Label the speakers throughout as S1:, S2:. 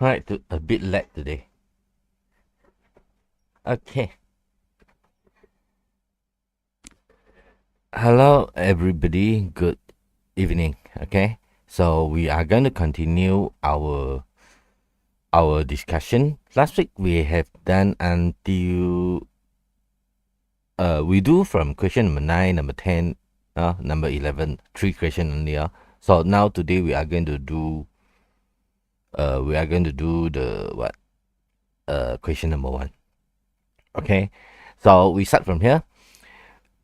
S1: Alright, a bit lag today. Okay. Hello, everybody. Good evening. Okay. So we are going to continue our discussion. Last week we have done until we do from question number 9, number 10, number 11, 3 questions only. So now today we are going to do the what? Question number 1. Okay. So we start from here.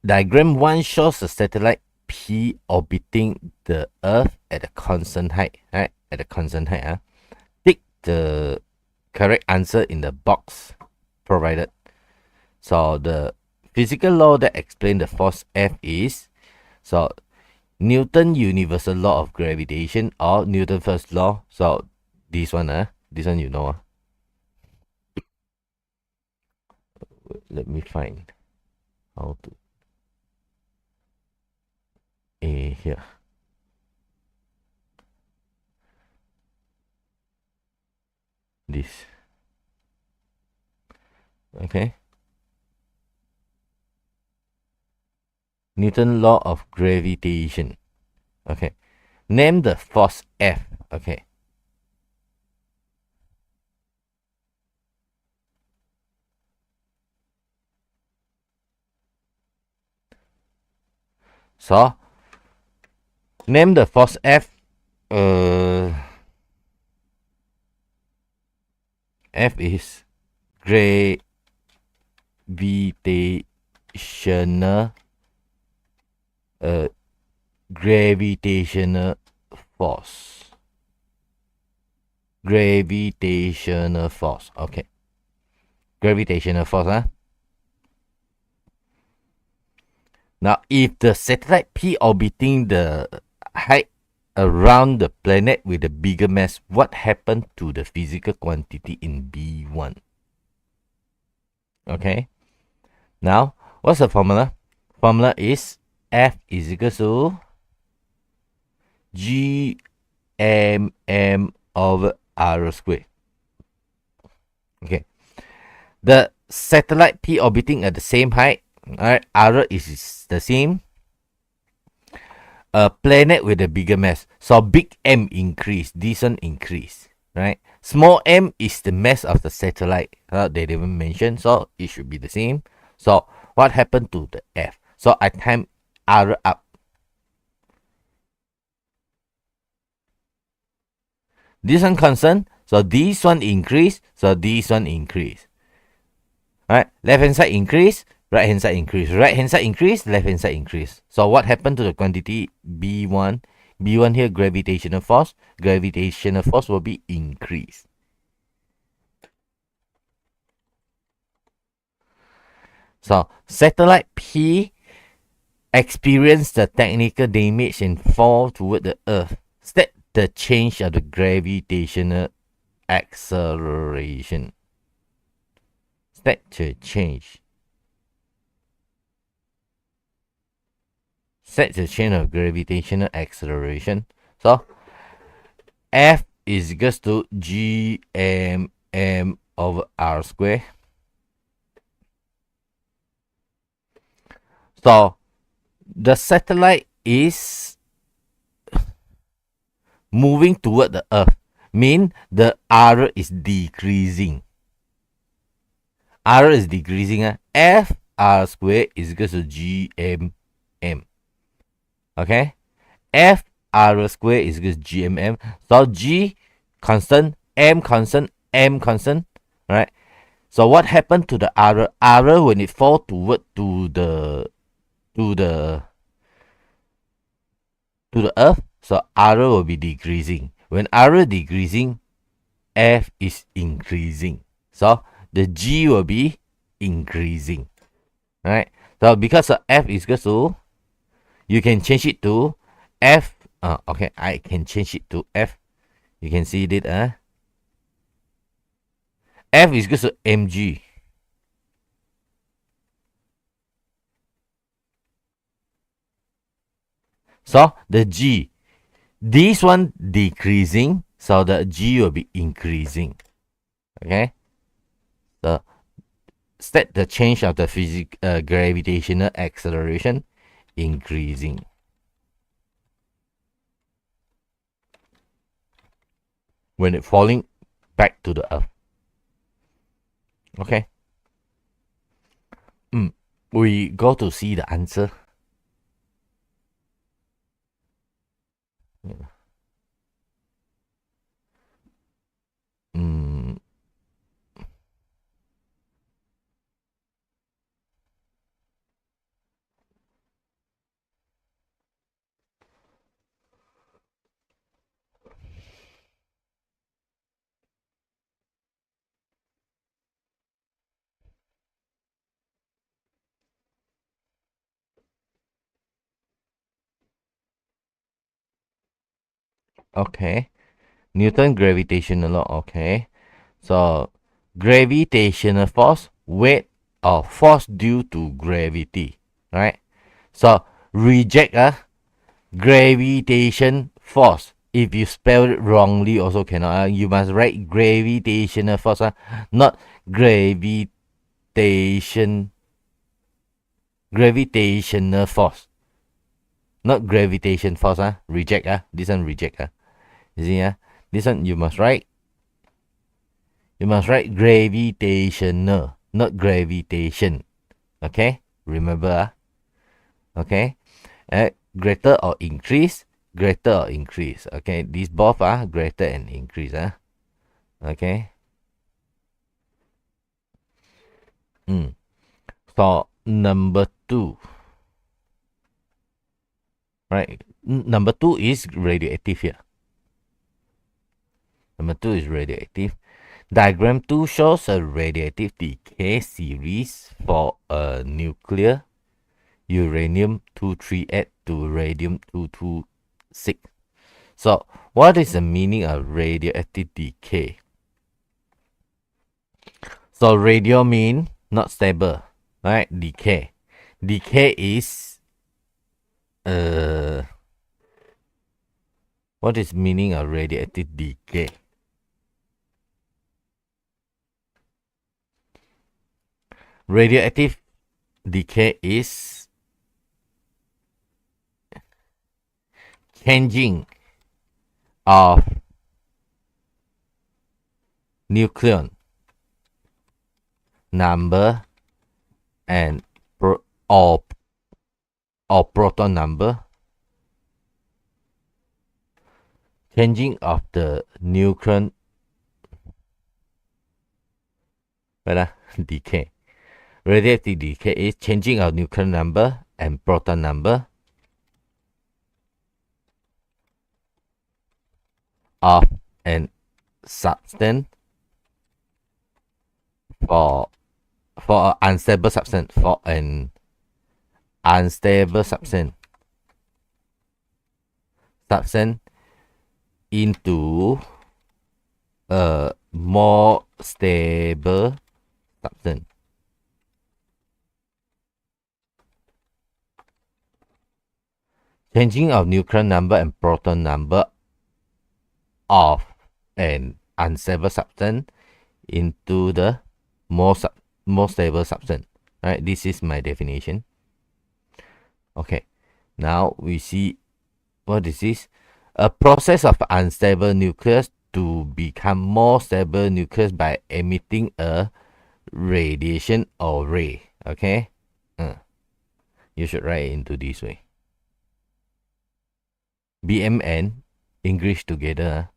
S1: Diagram 1 shows a satellite P orbiting the Earth at a constant height. Right? At a constant height. Tick the correct answer in the box provided. So the physical law that explains the force F is Newton universal law of gravitation or Newton first law. So this one you know. Let me find how to here. This. Okay. Newton law of gravitation. Okay. Name the force F. Okay. So name the force F. F is gravitational force. Gravitational force. Okay. Gravitational force. Now, if the satellite P orbiting the height around the planet with a bigger mass, what happened to the physical quantity in B1? Okay. Now, what's the formula? Formula is F is equal to GMM over R squared. Okay. The satellite P orbiting at the same height, alright, R is the same. A planet with a bigger mass. So big M increase, this one increase, right? Small m is the mass of the satellite. They didn't mention, so it should be the same. So what happened to the F? So I time R up. This one constant, so this one increase, so this one increase. Right? Left hand side increase, right hand side increase. Right hand side increase, left hand side increase. So what happened to the quantity B1? B1 here, gravitational force. Gravitational force will be increased. So satellite P experienced the technical damage and fall toward the Earth. State the change of the gravitational acceleration. State the change. Set the change of gravitational acceleration. So F is equals to GMM over R square. So the satellite is moving toward the Earth. Mean the R is decreasing. R is decreasing. F R square is equals to GMM. Okay? F R square is equals to GMM. So G constant, M constant, M constant. Right? So what happened to the R? R when it fall toward to the Earth, so R will be decreasing. When R decreasing, F is increasing. So the G will be increasing. Right? So because of F is equal to, you can change it to F. Okay, I can change it to F. You can see it. F is equal to mg. So the G This one decreasing, so the G will be increasing. Okay, so set the change of the gravitational acceleration increasing. When it falling back to the earth. Okay. We go to see the answer. Mm, okay. Newton gravitational law. Okay. So gravitational force, weight or force due to gravity. Right. So reject gravitation force. If you spell it wrongly, also cannot. You must write gravitational force, not gravitational force, not gravitation force. Reject. This one reject. You see, this one you must write. You must write gravitational, not gravitation. Okay, remember. Okay, greater or increase, greater or increase. Okay, these both are greater and increase. Okay. So number 2, right? Number 2 is radioactive here. Number 2 is radioactive. Diagram 2 shows a radioactive decay series for a nuclear uranium-238 to radium-226. So, what is the meaning of radioactive decay? So, radio mean not stable, right? Decay. Decay is what is meaning of radioactive decay? Radioactive decay is changing of nucleon number and or proton number. Changing of the nucleon decay. Radioactive decay is changing of nucleon number and proton number of an substance for an unstable substance, for an unstable substance into a more stable substance. Changing of nucleon number and proton number of an unstable substance into the more stable substance. Right, this is my definition. Okay, now we see what is this? A process of unstable nucleus to become more stable nucleus by emitting a radiation or ray. Okay, you should write it into this way. BM and English together.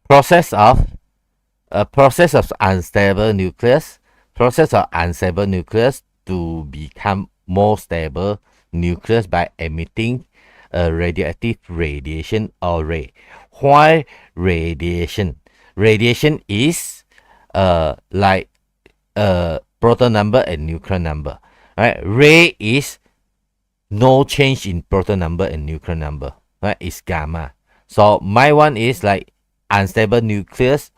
S1: Process of unstable nucleus. Process of unstable nucleus to become more stable nucleus by emitting a radioactive radiation or ray. Why radiation? Radiation is like proton number and neutron number. Right? Ray is no change in proton number and nucleon number, right? It's gamma. So my one is like unstable nucleus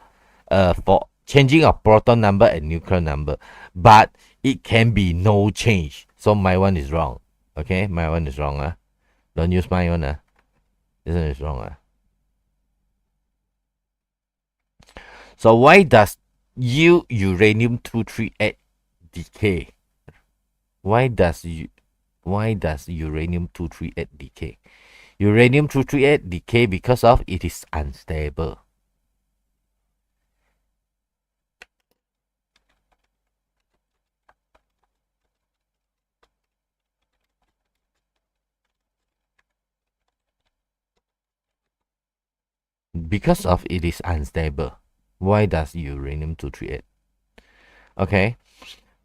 S1: for changing of proton number and nucleon number, but it can be no change. So my one is wrong. Okay, my one is wrong. Don't use my one. This one is wrong. So why does uranium-238 decay? Why does uranium-238 decay? Uranium-238 decay because of it is unstable. Because of it is unstable. Why does uranium-238? Okay.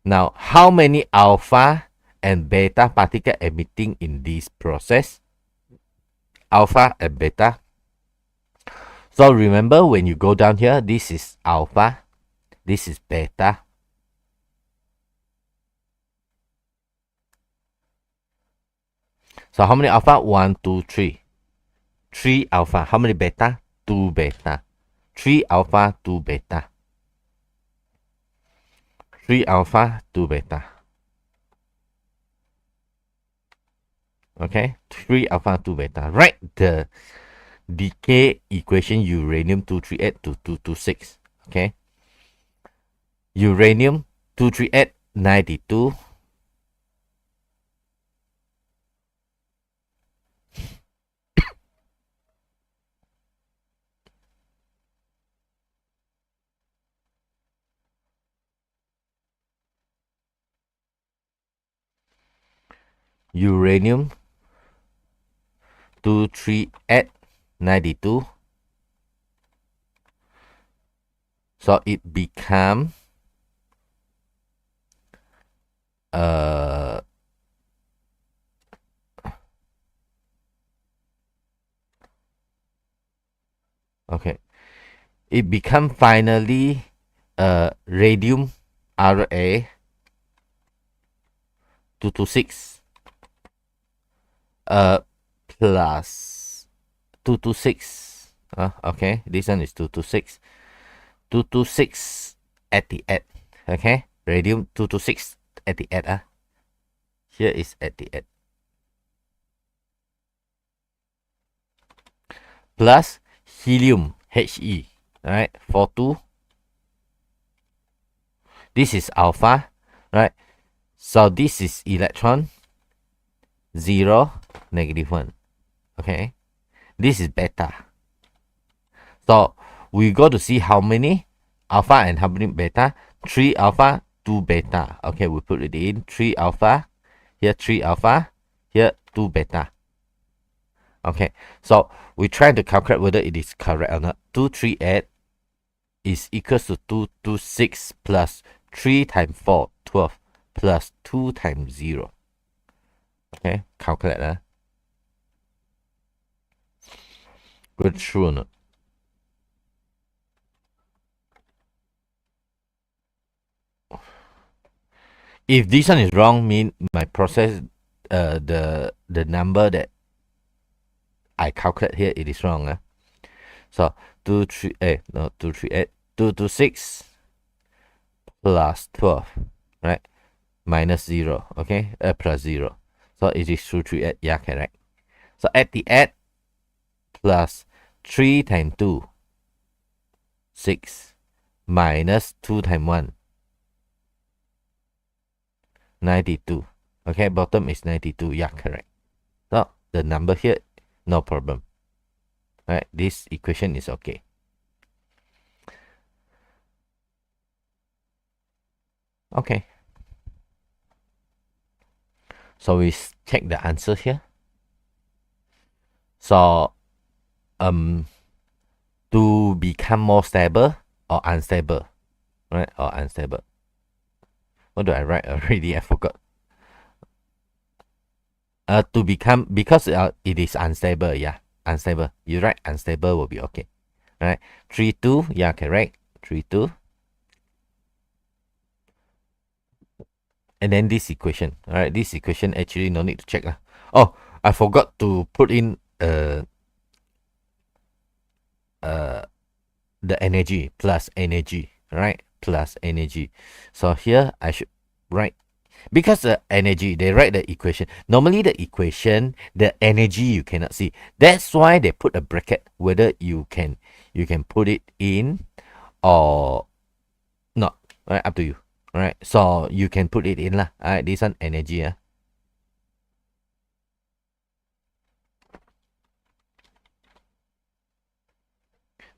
S1: Now, how many alpha and beta particle emitting in this process? Alpha and beta. So remember, when you go down here, this is alpha, this is beta. So how many alpha? 1, 2, 3. 3 alpha. How many beta? 2 beta. 3 alpha, 2 beta. 3 alpha, 2 beta. Okay, 3 alpha, 2 beta. Write the decay equation uranium-238 to 226. Okay, uranium-238 92. Uranium 238 92. So it become okay, it become finally radium Ra 226 plus 226. Okay, this one is 226. 226 at the end. Okay, radium 226 at the end. Here is at the end. Plus helium He. Alright, 42. This is alpha, right? So this is electron 0, -1. Okay, this is beta. So we go to see how many alpha and how many beta. 3 alpha, 2 beta. Okay, we put it in 3 alpha, here 3 alpha, here 2 beta. Okay, so we try to calculate whether it is correct or not. 238 is equals to 226 plus 3 times 4, 12, plus 2 times 0. Okay, calculate. Good, true or not? If this one is wrong, mean my process, the number that I calculate here, it is wrong. So 238, no, 238, 226 plus 12, right? Minus 0, okay? Plus 0. So it is 238, yeah, correct. So at the end, plus 3 times 2, 6, minus 2 times 1, 92. Okay, bottom is 92, yeah, correct. So the number here, no problem. Right, this equation is okay. Okay. So we check the answer here. So, to become more stable or unstable, right? Or unstable. What do I write already? I forgot. To become, because it is unstable, yeah, unstable. You write unstable will be okay, right? 3, 2, yeah, correct. 3, 2. And then this equation, all right? This equation actually no need to check. Oh, I forgot to put in the energy plus energy, right? Plus energy. So here I should write, because the energy, they write the equation. Normally the equation, the energy you cannot see. That's why they put a bracket, whether you can put it in or not. Right, up to you. Alright, so you can put it in lah. Alright, this one energy.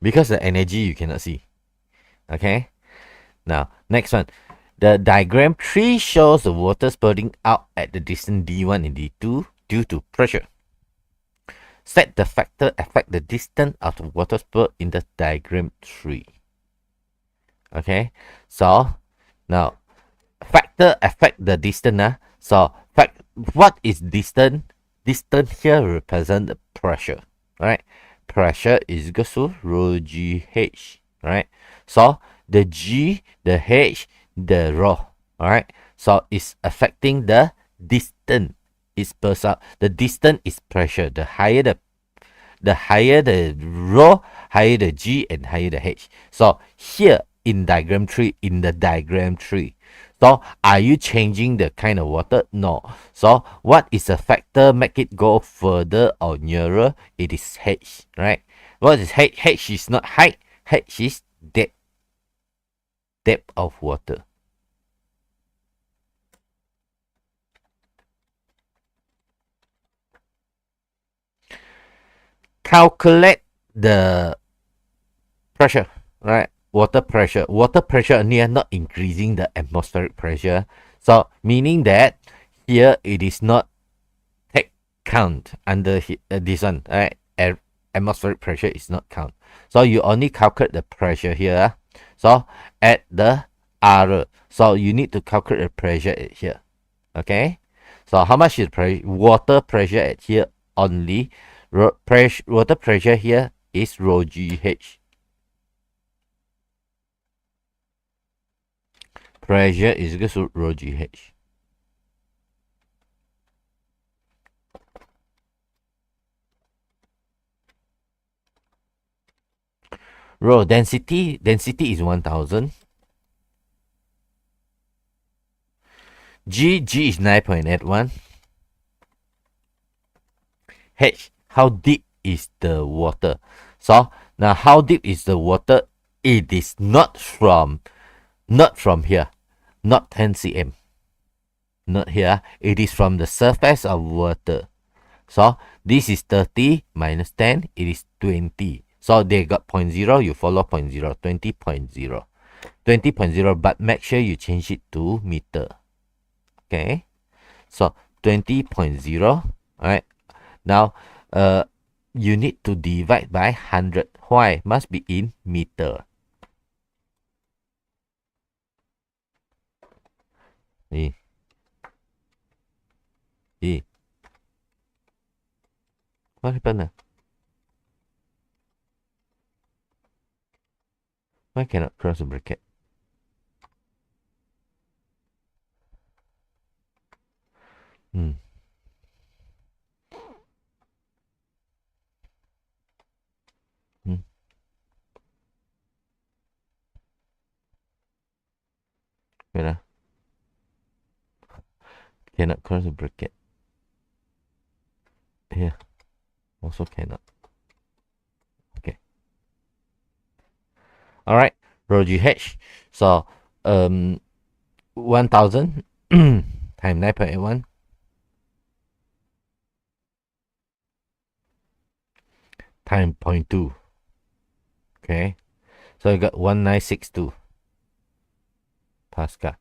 S1: Because the energy you cannot see. Okay. Now, next one. The diagram 3 shows the water spurting out at the distance d1 and d2 due to pressure. Set the factor affect the distance of the water spurt in the diagram 3. Okay, so now factor affect the distance. So what is distance? Distance here represent the pressure. Right? Pressure is equal to rho GH. Right? So the G, the H, the rho. Alright, so it's affecting the distance. It's spurs out. The distance is pressure. The higher the rho, higher the G, and higher the H. So here in diagram 3, so are you changing the kind of water? No. So what is the factor make it go further or nearer? It is H, right? What is H? H is not height. H is depth. Depth of water. Calculate the pressure, right? Water pressure. Water pressure only not increasing the atmospheric pressure. So meaning that here it is not take count under this one, right? Atmospheric pressure is not count. So you only calculate the pressure here. So at the R. So you need to calculate the pressure at here. Okay. So how much is water pressure at here only? Water pressure here is rho GH. Pressure is equal to rho GH. Rho density is 1000. G is 9.81. H, how deep is the water? So now how deep is the water? It is not from here, not 10 cm. Not here. It is from the surface of water. So this is 30 minus 10. It is 20. So they got 0.0. You follow 0.0. 20.0. 20.0. But make sure you change it to meter. Okay. So 20.0. Alright. Now you need to divide by 100. Why? Must be in meter. What happened? Why cannot cross the bracket? Wait cannot cross the bracket. Here also cannot. Okay. All right. Rho GH. So 1000 times 9.81 times 0.2. Okay. So you got 1962 Pascal.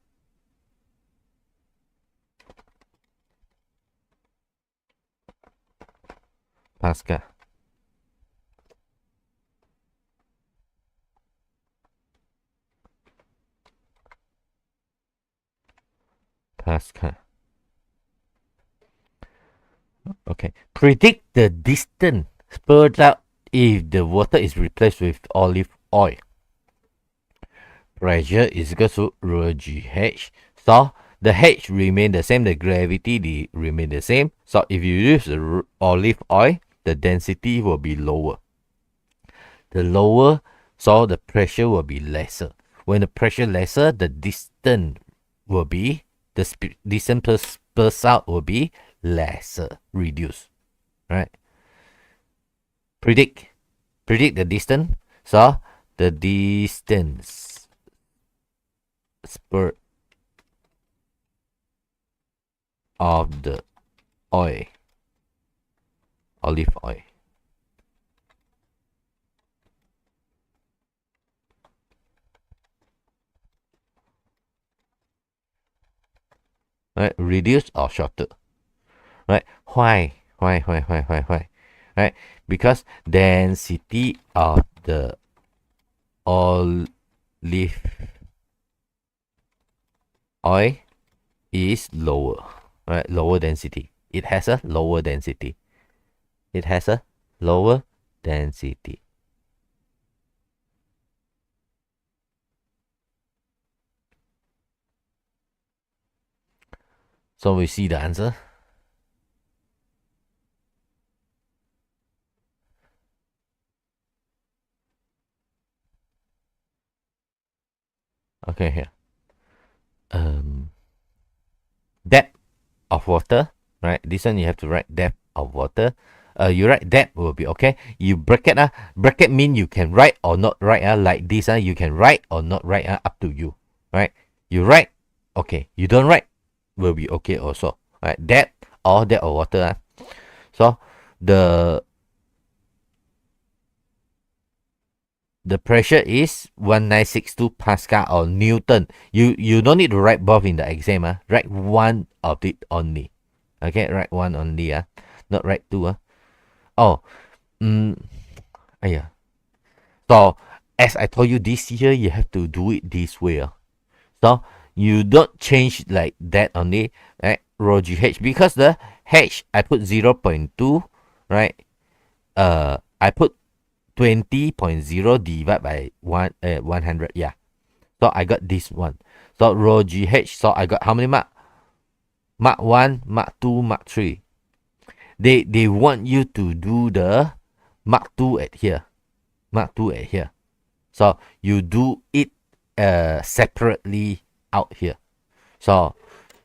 S1: Pascal. Pascal. Okay. Predict the distance spurred out if the water is replaced with olive oil. Pressure is equal to rho GH. So the H remain the same, the gravity remain the same. So if you use the olive oil, the density will be lower. The lower, so the pressure will be lesser. When the pressure lesser, the distance will be, the distance per out will be lesser, reduced. Right? Predict the distance. So the distance per of the oil, olive oil. Right? Reduced or shorter. Right? Why? Right? Because density of the olive oil is lower. Right? Lower density. It has a lower density. It has a lower density. So we see the answer. Okay, here. Depth of water, right? This one you have to write depth of water. You write depth will be okay. You bracket bracket mean you can write or not write like this you can write or not write up to you, right? You write, okay. You don't write, will be okay also, right? Depth or depth of water. So the pressure is 1962 Pascal or Newton. You don't need to write both in the exam. Write one of it only. Okay, write one only. Not write two. Oh, yeah. So, as I told you this year, you have to do it this way. So, you don't change like that only, right? Rho GH, because the H, I put 0.2, right? I put 20.0 divided by 100. Yeah. So I got this one. So rho GH. So I got how many mark? Mark 1, mark 2, mark 3. They want you to do the mark 2 at here. Mark 2 at here. So you do it separately out here. So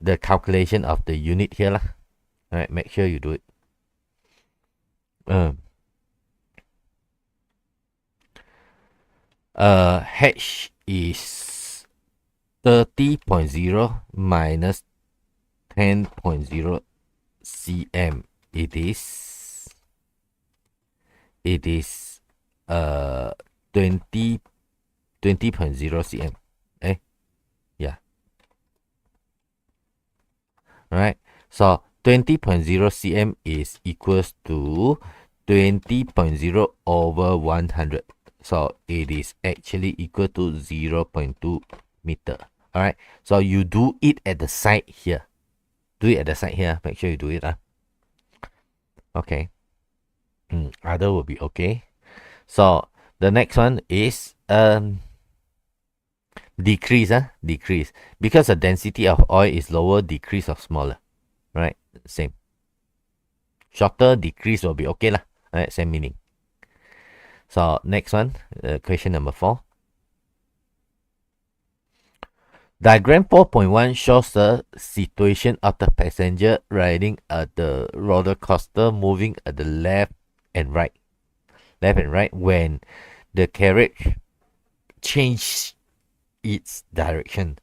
S1: the calculation of the unit here lah. Alright, make sure you do it. H is 30.0 minus 10.0 cm. It is 20.0 cm. Yeah. Right. So 20.0 cm is equals to 20.0 over 100. So it is actually equal to 0.2 meter. Alright. So you do it at the side here. Do it at the side here. Make sure you do it. Okay. Other will be okay. So the next one is decrease. Decrease. Because the density of oil is lower, decrease of smaller. Right? Same. Shorter, decrease will be okay lah. Right? Same meaning. So next one, question number 4. Diagram 4.1 shows the situation of the passenger riding at the roller coaster moving at the left and right. Left and right when the carriage changes its direction.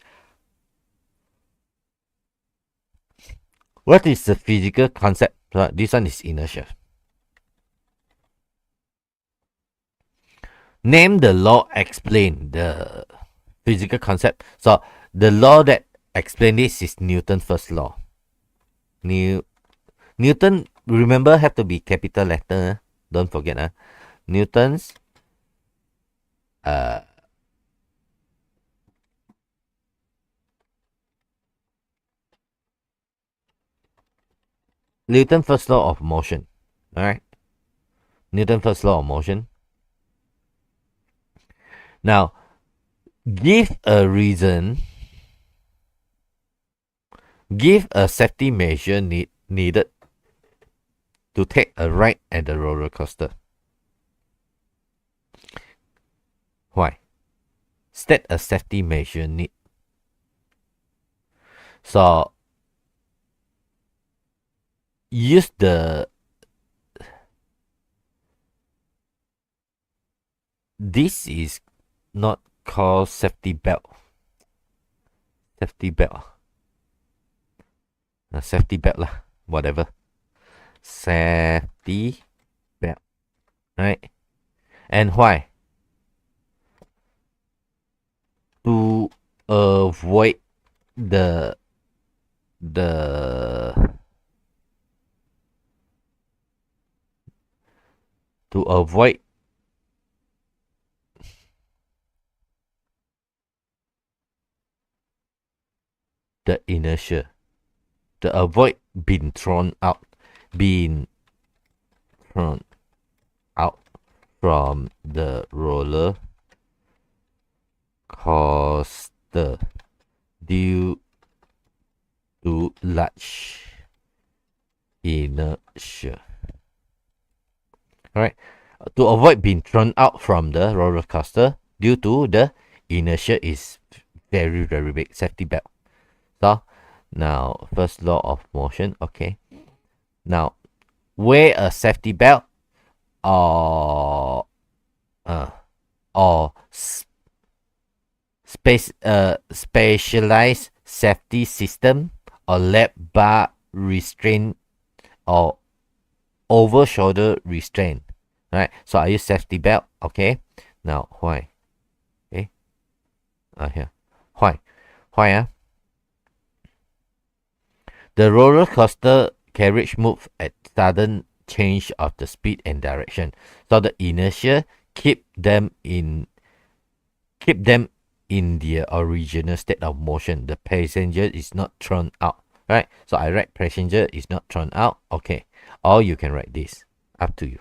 S1: What is the physical concept? This one is inertia. Name the law explain the physical concept. So the law that explain this is Newton's first law. Newton, remember, have to be capital letter. Don't forget. Newton's Newton first law of motion. Alright. Newton first law of motion. Now, give a reason Give a safety measure needed to take a ride at the roller coaster. Why? State a safety measure need. So use the this is not called safety belt. Safety belt. Safety belt lah. Whatever. Safety belt. Right? And why? To avoid the to avoid the inertia, to avoid being thrown out from the roller coaster due to large inertia. Alright, to avoid being thrown out from the roller coaster due to the inertia is very, very big. Safety belt. So now first law of motion. Okay. Now wear a safety belt or specialized safety system or lap bar restraint or over shoulder restraint. Right. So I use safety belt. Okay. Now why? Okay. Here. Why? Why? The roller coaster carriage moves at sudden change of the speed and direction. So the inertia keep them in their original state of motion. The passenger is not thrown out. Right? So I write passenger is not thrown out. Okay. Or you can write this. Up to you.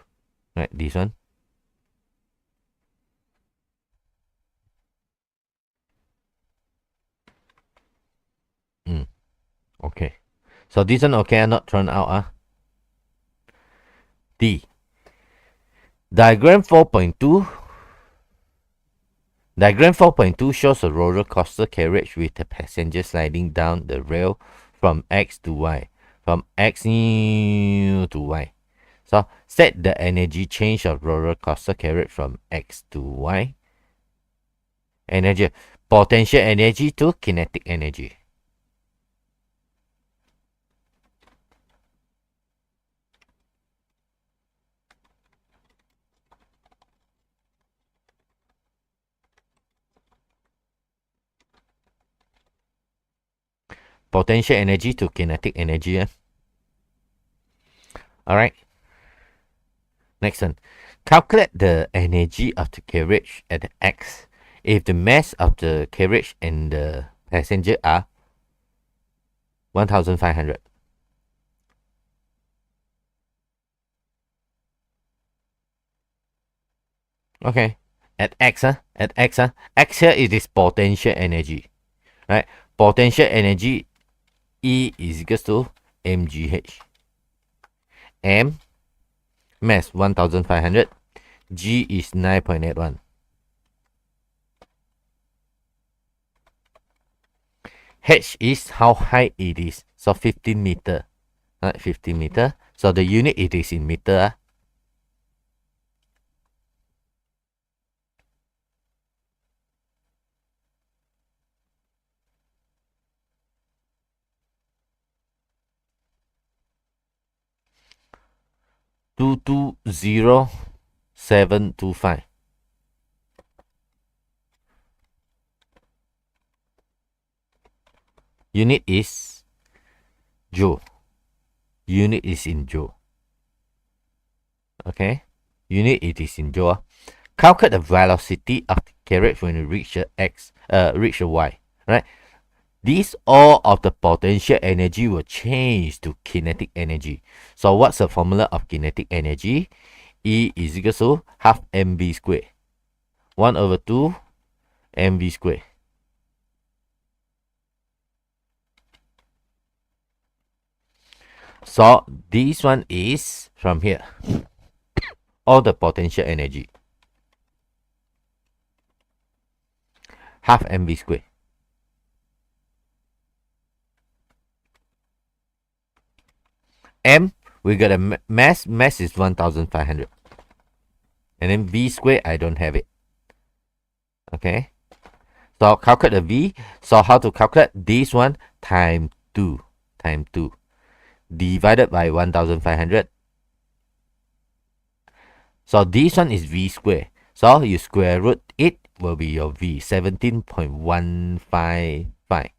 S1: Right? This one. Okay. So this one okay, not thrown out. D. Diagram 4.2. Diagram 4.2 shows a roller coaster carriage with the passenger sliding down the rail from X to Y. From X to Y. So set the energy change of roller coaster carriage from X to Y. Energy. Potential energy to kinetic energy. Potential energy to kinetic energy. Alright. Next one. Calculate the energy of the carriage at X if the mass of the carriage and the passenger are 1,500. Okay. At X, X here it is potential energy. Right? Potential energy E is equals to mgh. M, mass 1,500. G is 9.81. H is how high it is. So 15 meter. Right, 15 meter. So the unit it is in meter. 220725. Unit is joule. Unit is in joule. Okay. Unit it is in joule. Calculate the velocity of the carriage when you reach the reach the Y. Right. These all of the potential energy will change to kinetic energy. So what's the formula of kinetic energy? E is equal to half mv squared. 1/2 mv squared. So this one is from here. All the potential energy. Half mv squared. M, we got a mass. Mass is 1,500. And then v squared, I don't have it. Okay. So calculate the v. So how to calculate this one? Time 2. Time 2. Divided by 1,500. So this one is v squared. So you square root it, will be your v. 17.155.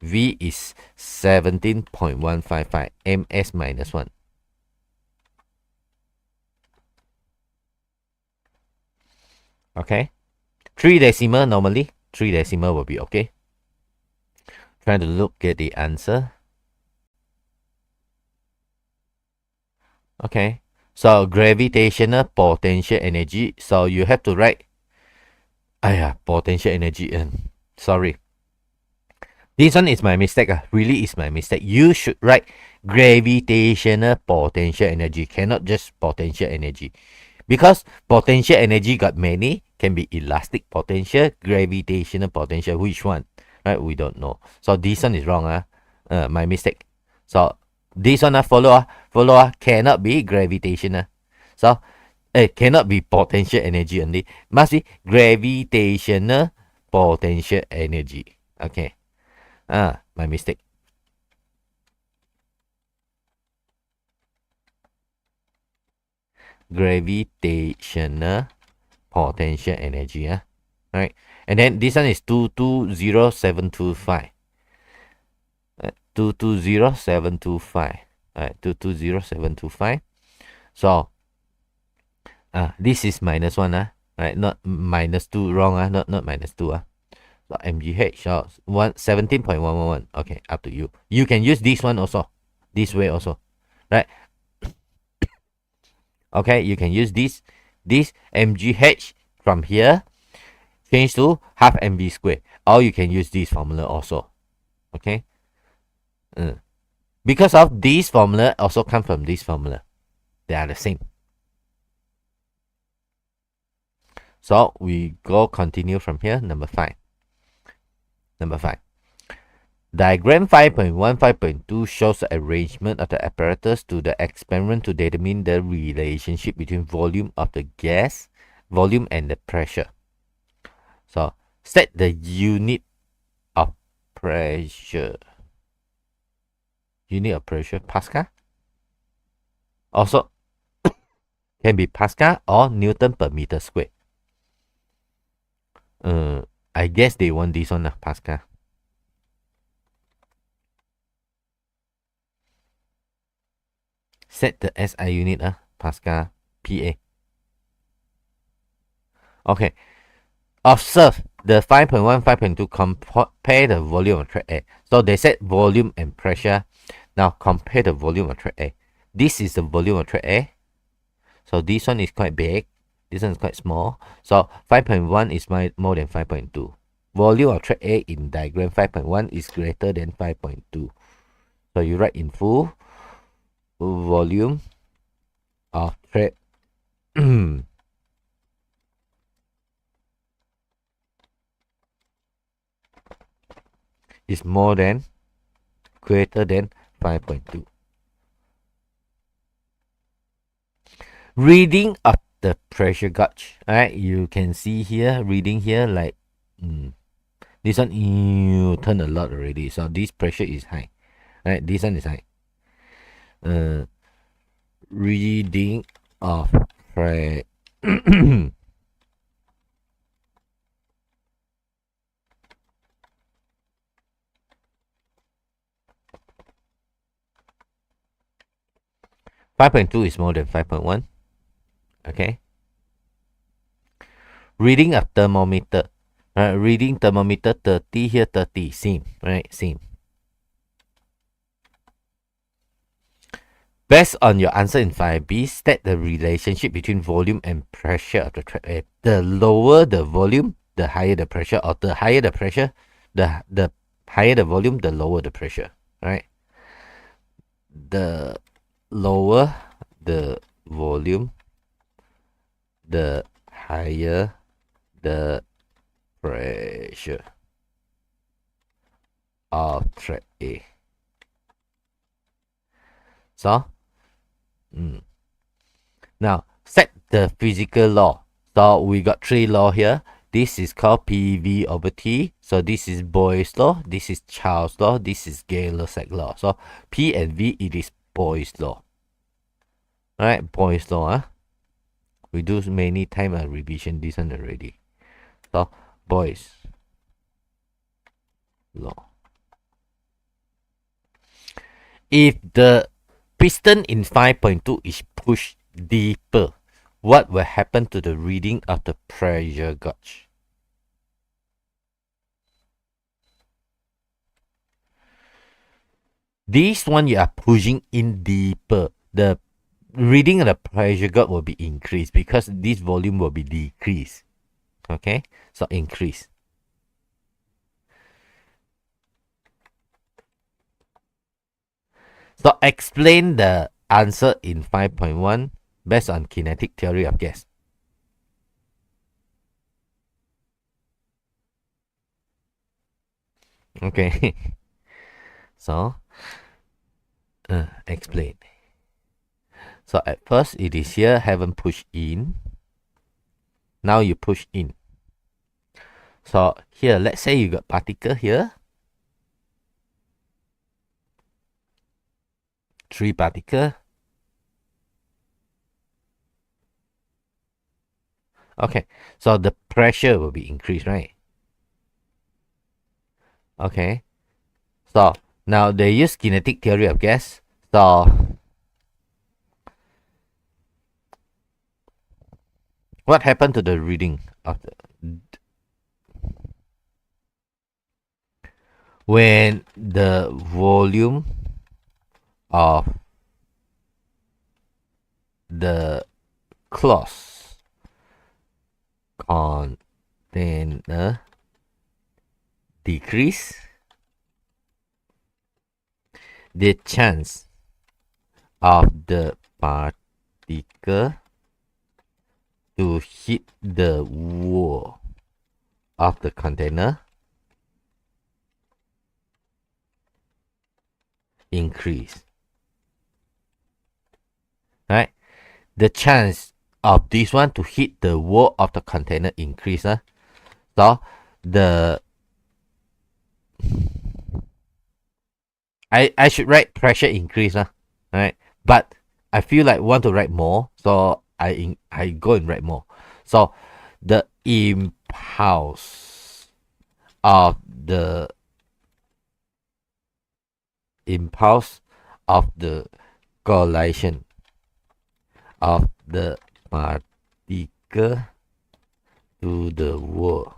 S1: V is 17.155. ms minus 1. Okay. 3 decimal normally. 3 decimal will be okay. Trying to look at the answer. Okay. So gravitational potential energy. So you have to write potential energy. Sorry. This one is my mistake. Really is my mistake. You should write gravitational potential energy. Cannot just potential energy. Because potential energy got many. Can be elastic potential, gravitational potential. Which one? Right? We don't know. So this one is wrong. My mistake. So this one follow. Cannot be gravitational. So it cannot be potential energy only. Must be gravitational potential energy. Okay. My mistake. Gravitational potential energy. Right. And then this one is 220725. 220725. Alright, 220725. So this is minus 1. Right, not minus 2. Wrong. Not minus 2. So mgh, so 17.111. Okay, up to you. You can use this one also. This way also. Right? Okay, you can use this mgh from here. Change to half mv squared. Or you can use this formula also. Okay? Because of this formula also come from this formula. They are the same. So we go continue from here. Number 5. Diagram 5.15.2 shows the arrangement of the apparatus to the experiment to determine the relationship between volume of the gas, volume and the pressure. So set the unit of pressure. Unit of pressure, Pascal. Also can be Pascal or Newton per meter squared. I guess they want this one, Pascal. Set the SI unit, Pascal, PA. Okay. Observe the 5.15.2 compare the volume of track A. So they said volume and pressure. Now compare the volume of track A. This is the volume of track A. So this one is quite big. This one is quite small. So 5.1 is more than 5.2. Volume of track A in diagram 5.1 is greater than 5.2. So you write in full. Volume of track is more than, greater than 5.2. Reading of the pressure gauge. Alright, you can see here, reading here, like this one you turn a lot already. So this pressure is high. Alright, this one is high. Reading of pressure (5.2) is more than 5.1. Okay. Reading of thermometer. Reading thermometer 30 here, 30. Same, right? Same. Based on your answer in 5B, state the relationship between volume and pressure of the track A. The lower the volume, the higher the pressure, or the higher the pressure, the higher the volume, the lower the pressure. Right? the lower the volume, the higher the pressure of thread A. So, now set the physical law. So we got three law here. This is called PV over T. So this is Boyle's law. This is Charles' law. This is Gay-Lussac law. So P and V, it is Boyle's law. Alright, Boyle's law. We do many time a revision this one already. So Boyle's law. If the piston in 5.2 is pushed deeper, what will happen to the reading of the pressure gauge? This one you are pushing in deeper. The reading of the pressure gauge will be increased because this volume will be decreased. Okay, so increase. So explain the answer in 5.1 based on kinetic theory of gas. Okay. So explain. So at first it is here, haven't pushed in. Now you push in. So here, let's say you got particle here. 3 particle. Okay, so the pressure will be increased, right? Okay, so now they use kinetic theory of gas. So what happened to the reading of the when the volume of the closed container decrease, the chance of the particle to hit the wall of the container increase. Right? The chance of this one to hit the wall of the container increase. So the I should write pressure increase. Right? But I feel like want to write more, so I go and write more. So the impulse of the collision of the particle to the wall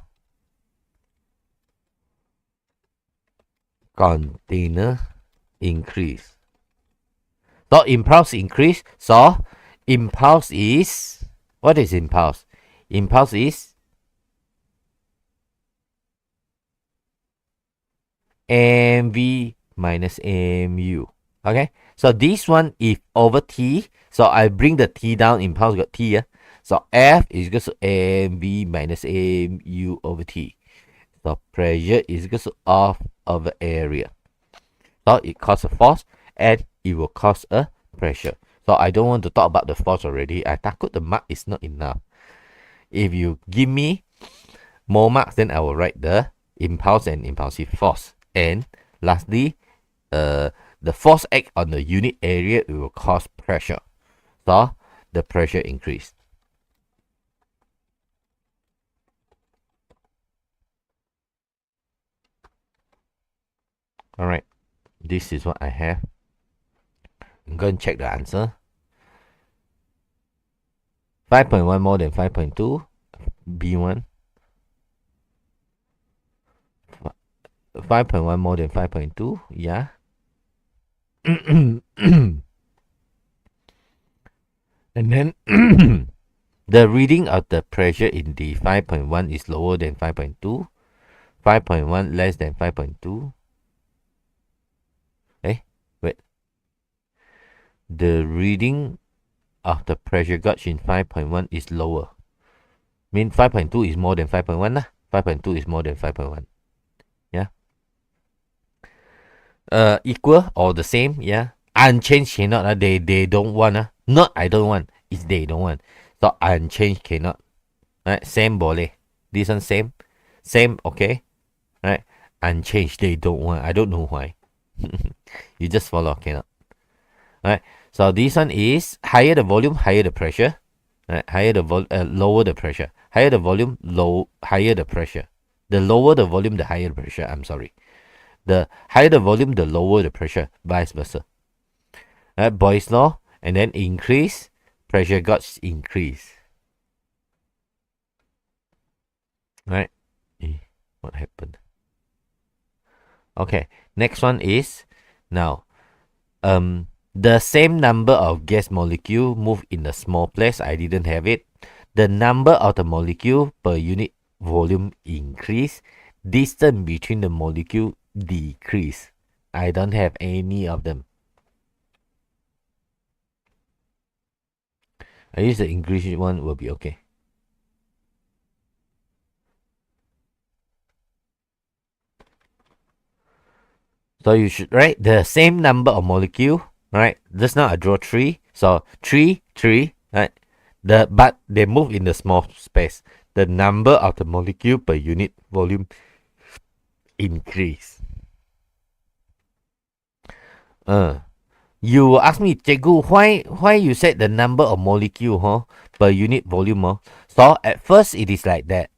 S1: container increase. So impulse increase. So impulse is, what is impulse? Impulse is mv minus mu. Okay, so this one is over t. So I bring the t down, impulse got t. So F is equal to mv minus mu over t. So pressure is equal to F over area. So it causes a force and it will cause a pressure. So I don't want to talk about the force already. I takut the mark is not enough. If you give me more marks, then I will write the impulse and impulsive force. And lastly, the force act on the unit area, it will cause pressure. So the pressure increase. Alright, this is what I have. I'm going to check the answer. 5.1 more than 5.2. B1. 5.1 more than 5.2. Yeah. And then the reading of the pressure in the 5.1 is lower than 5.2. 5.1 less than 5.2. Wait. the reading of the pressure gauge in 5.1 is lower. Mean 5.2 is more than 5.1 lah. 5.2 is more than 5.1. Yeah. Equal or the same. Yeah. Unchanged cannot. They don't want. Not I don't want. It's they don't want. So unchanged cannot. Right. Same boleh. This one same. Same okay. Right. Unchanged they don't want. I don't know why. You just follow cannot. Right. So this one is higher the volume, higher the pressure. Right. Higher the lower the pressure. Higher the volume, higher the pressure. The lower the volume, the higher the pressure. I'm sorry. The higher the volume, the lower the pressure. Vice versa. Right. Boyle's law, and then increase pressure gauge increase. Right. What happened? Okay. Next one is now. The same number of gas molecule move in a small place. I didn't have it. The number of the molecule per unit volume increase. Distance between the molecule decrease. I don't have any of them. I use the English one will be okay. So you should write the same number of molecule, right? Just now I draw 3. So 3, right? But they move in the small space. The number of the molecule per unit volume increase. You ask me, Cikgu, why you said the number of molecule per unit volume? So at first it is like that.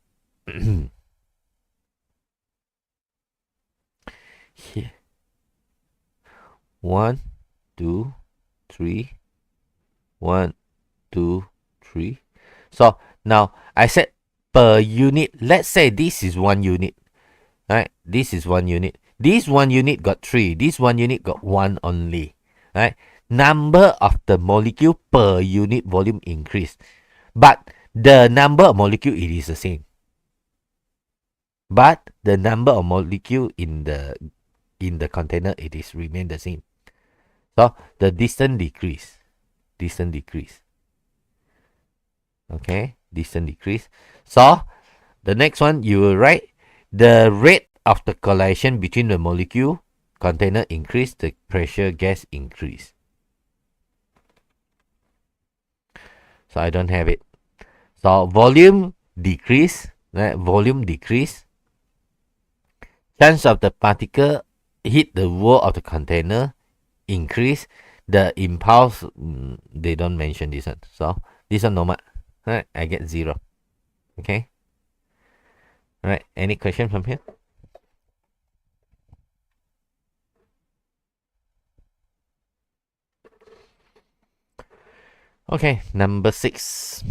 S1: Here. 1, 2, 3. 1, 2, 3. So now I said per unit. Let's say this is 1 unit. Right? This is 1 unit. This 1 unit got 3. This 1 unit got 1 only. Right? Number of the molecule per unit volume increase. But the number of molecule it is the same. But the number of molecule in the container it is remain the same. So the distance decrease. Distance decrease. Okay, distance decrease. So the next one you will write the rate of the collision between the molecule container increase, the pressure gas increase. So I don't have it. So volume decrease, right? Volume decrease. Chance of the particle hit the wall of the container increase. The impulse, they don't mention this one. So this one normal. Right, I get 0. Okay. Alright, any question from here? Okay, number 6.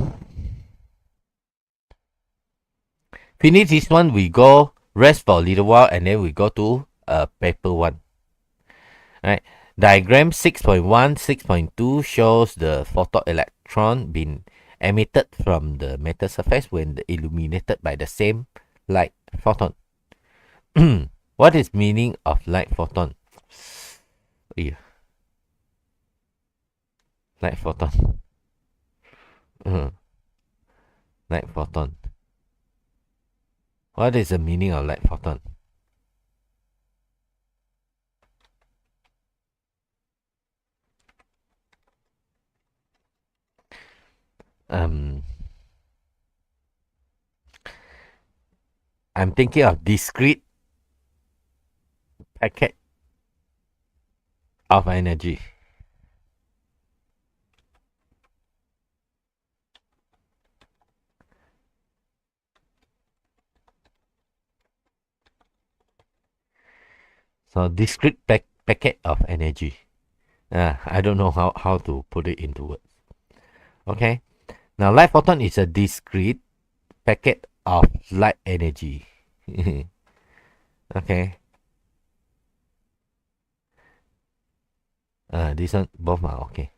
S1: Finish this one, we go rest for a little while and then we go to paper 1. Alright, diagram 6.1, 6.2 shows the photon electron being emitted from the metal surface when illuminated by the same light photon. What is meaning of light photon? Yeah. Light photon. Light photon. What is the meaning of light photon? I'm thinking of discrete packet of energy. So discrete packet of energy. I don't know how to put it into words. Okay. Now light photon is a discrete packet of light energy. Okay. This one both are okay.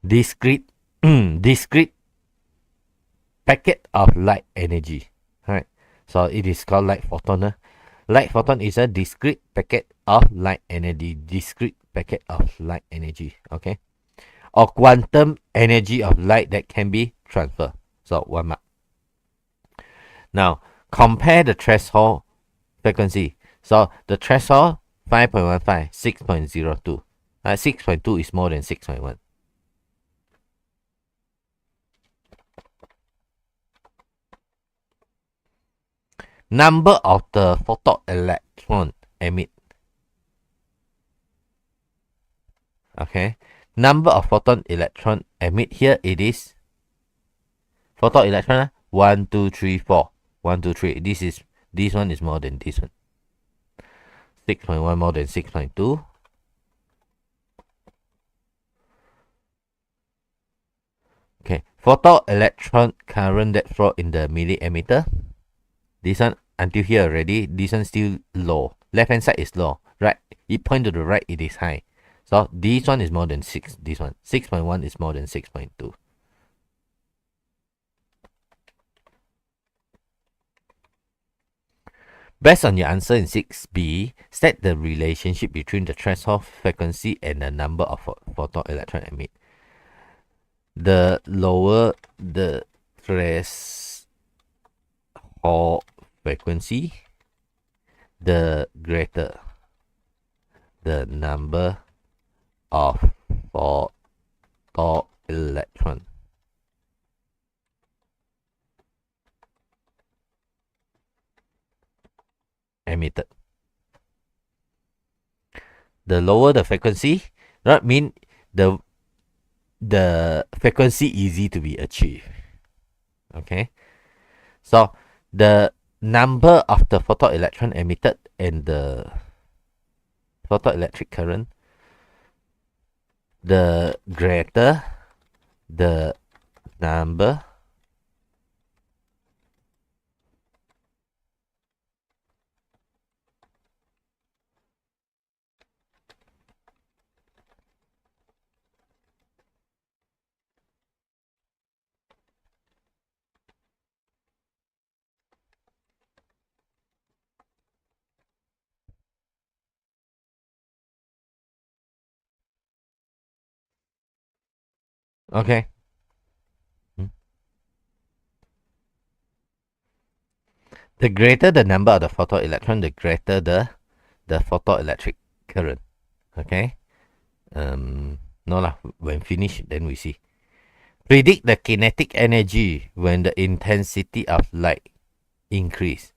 S1: Discrete discrete packet of light energy. Right. So it is called light photon. Light photon is a discrete packet of light energy. Discrete packet of light energy. Okay. Or quantum energy of light that can be transferred. So 1 mark. Now compare the threshold frequency. So the threshold 5.15, 6.02. 6.2 is more than 6.1. Number of the photoelectron emit. Okay. Number of photon electron emit here it is photoelectron 1, 2, 3, 4. 1, 2, 3. This one is more than this one. 6.1 more than 6.2. Okay. Photoelectron current that flow in the milliammeter. This one until here already. This one still low. Left hand side is low. Right. It point to the right. It is high. So this one is more than 6. This one 6.1 is more than 6.2. Based on your answer in 6b, state the relationship between the threshold frequency and the number of photoelectron emit. The lower the threshold frequency, the greater the number of photoelectron emitted. The lower the frequency, that mean the frequency easy to be achieved. Okay, so the number of the photoelectron emitted and the photoelectric current, the greater the number okay. The greater the number of the photoelectron, the greater the photoelectric current. Okay. No lah. When finished, then we see. Predict the kinetic energy when the intensity of light increase.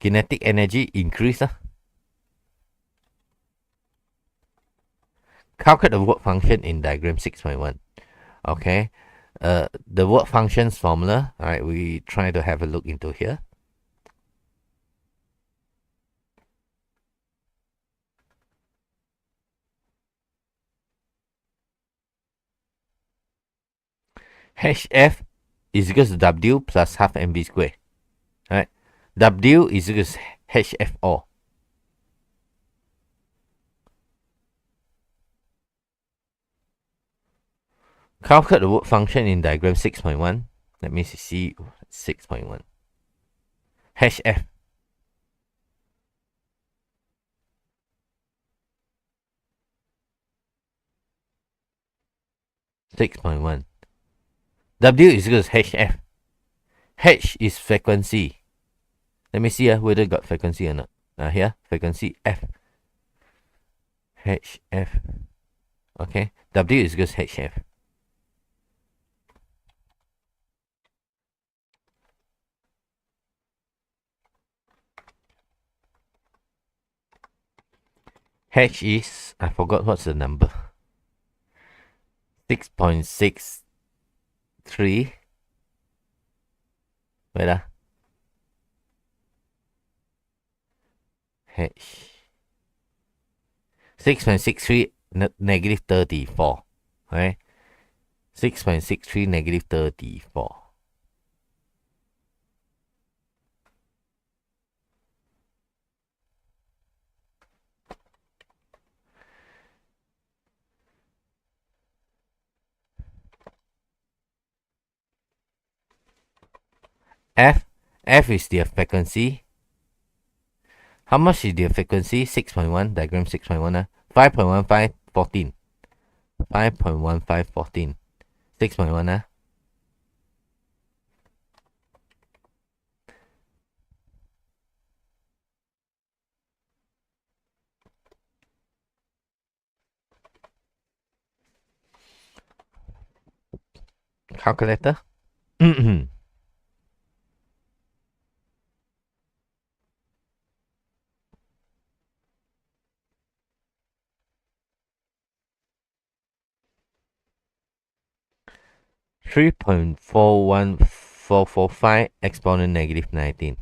S1: Kinetic energy increase. Calculate the work function in diagram 6.1. Okay. The work functions formula. All right. We try to have a look into here. HF is equal to W plus half mv squared. Right? W is equal to HFO. Calculate the work function in diagram 6.1. Let me see 6.1. HF. (6.1) W is equal to HF. H is frequency. Let me see whether got frequency or not. Here, frequency F. HF. Okay. W is equal to HF. H is, I forgot what's the number. 6.63. Wait. H. 6.63 negative 34. Okay. 6.63 negative 34. F is their frequency. How much is the frequency? 6.1, diagram 6.1. 5.15, 14. 5.15, 14. 6.1. Calculator. 3.41445 exponent negative 19.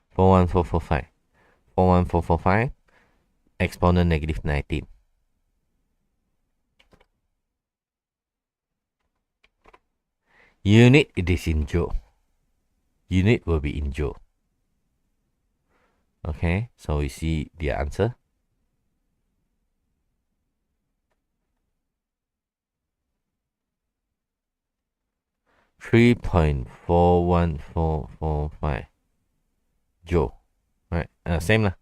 S1: 41445. 41445 exponent negative 19. Unit, it is in joule. Unit will be in joule. Okay, so we see the answer. .41445 joule. Right, same lah.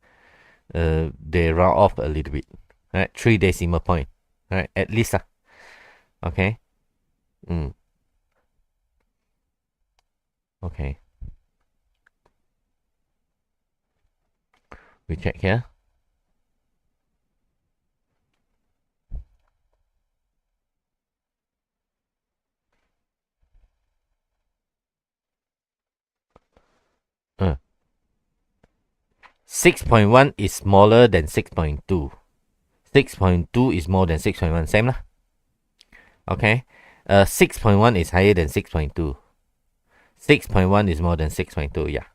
S1: They round off a little bit. Right, 3 decimal point. Right, at least lah. Okay. Okay. We check here. Uh, 6.1 is smaller than 6.2. 6.2 is more than 6.1. Same lah. Okay. 6.1 is higher than 6.2. 6.1 is more than 6.2. Yeah.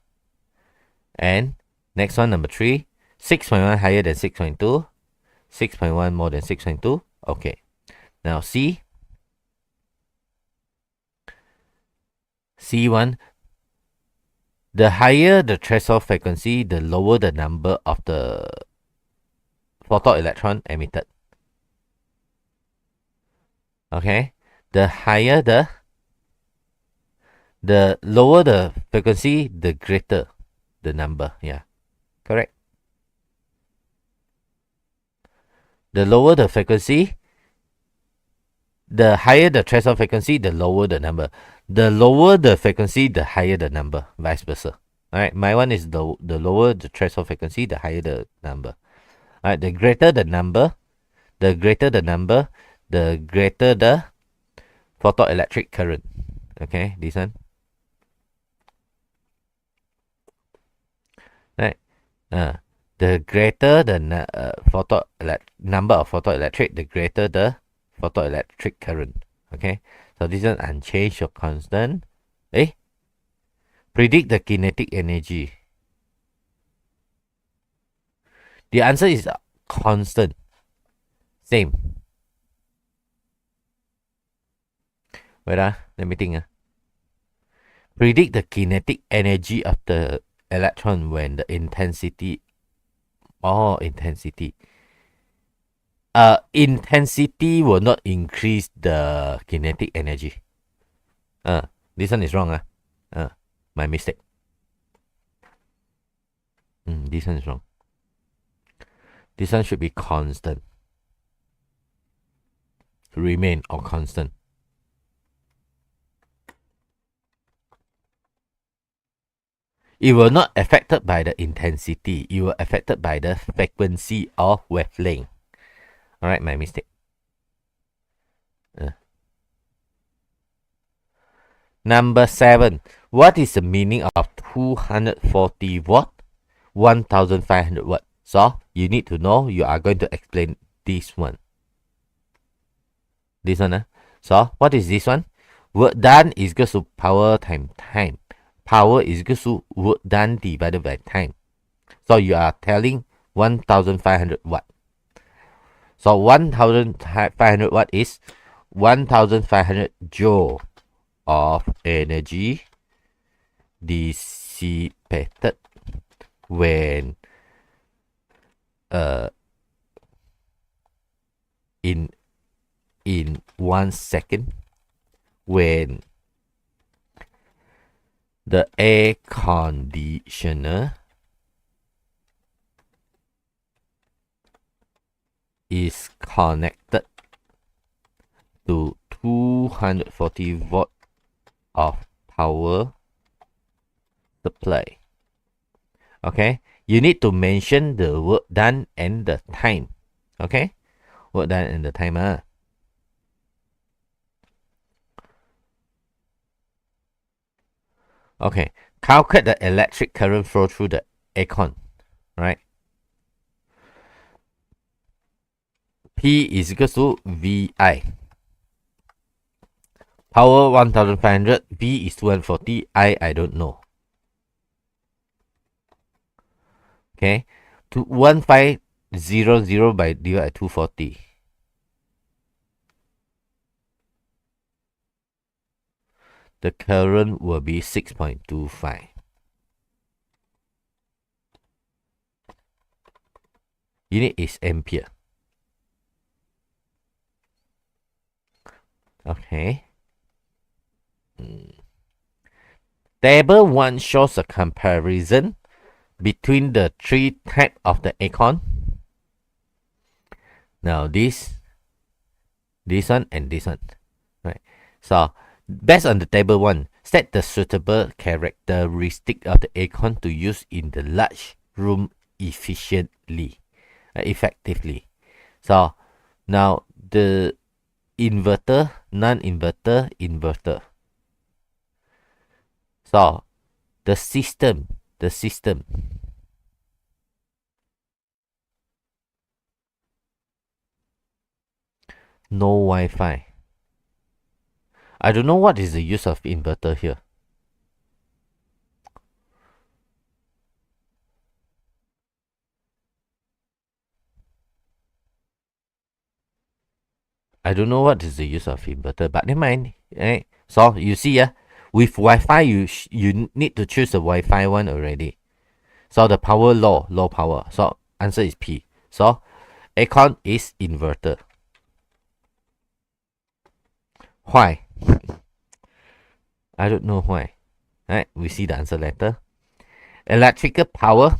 S1: And next one, number 3. 6.1 higher than 6.2. 6.1 more than 6.2. Okay. Now C. C1. The higher the threshold frequency, the lower the number of the photoelectron emitted. Okay. The higher the lower the frequency, the greater the number. Yeah. Correct. The lower the frequency, the higher the threshold frequency, the lower the number. The lower the frequency, the higher the number. Vice versa. Alright, my one is the lower the threshold frequency, the higher the number. Alright, the greater the number, the greater the number, the greater the photoelectric current. Okay, this one. Right. The greater the number of photoelectric, the greater the photoelectric current. Okay, so this is unchanged or constant. Predict the kinetic energy. The answer is constant. Same. Wait, let me think. Predict the kinetic energy of the electron when the intensity. Intensity. Intensity will not increase the kinetic energy. This one is wrong. My mistake. This one is wrong. This one should be constant. Remain or constant. It will not affected by the intensity. It will affected by the frequency of wavelength. Alright, my mistake. Number 7. What is the meaning of 240 watt, 1500 watt? So, you need to know. You are going to explain this one. This one. So, what is this one? Work done is equal to power times time. Power is equal to work done divided by time. So, you are telling 1500 watt. So, 1500 watt is 1500 joule of energy dissipated when in 1 second when the air conditioner is connected to 240 volt of power supply. Okay, you need to mention the work done and the time. Okay, work done and the time. Okay, calculate the electric current flow through the aircon, right? P is equal to VI. Power 1500, V is 240, I don't know. Okay, to 1500 by divided by 240. The current will be 6.25. Unit is ampere. Okay. Table 1 shows a comparison between the three types of the aircon. Now this one, and this one. Right. So based on the table 1, set the suitable characteristic of the aircon to use in the large room effectively. So now the inverter, non-inverter, inverter. So the system, no Wi-Fi. I don't know what is the use of inverter here. I don't know what is the use of inverter, but never mind. Right? So you see, with Wi-Fi, you need to choose the Wi-Fi one already. So the power low power. So answer is P. So aircon is inverter. Why? I don't know why. Right? We see the answer later. Electrical power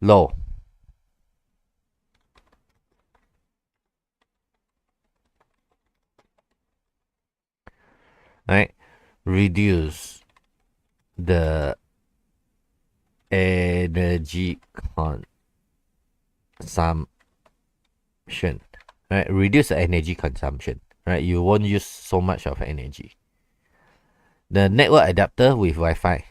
S1: low. Right? Reduce the energy consumption. Right? Reduce the energy consumption. Right? You won't use so much of energy. The network adapter with Wi-Fi.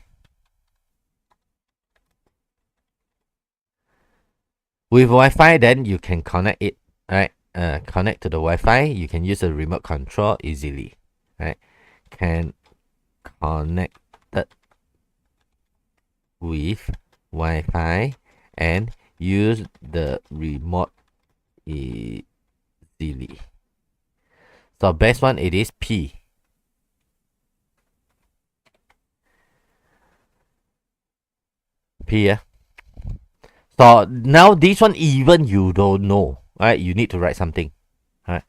S1: With Wi-Fi, then you can connect it, right? Connect to the Wi-Fi. You can use the remote control easily, right? Can connect with Wi-Fi and use the remote easily. So best one, it is P. P, yeah. So now this one, even you don't know, right? You need to write something, right?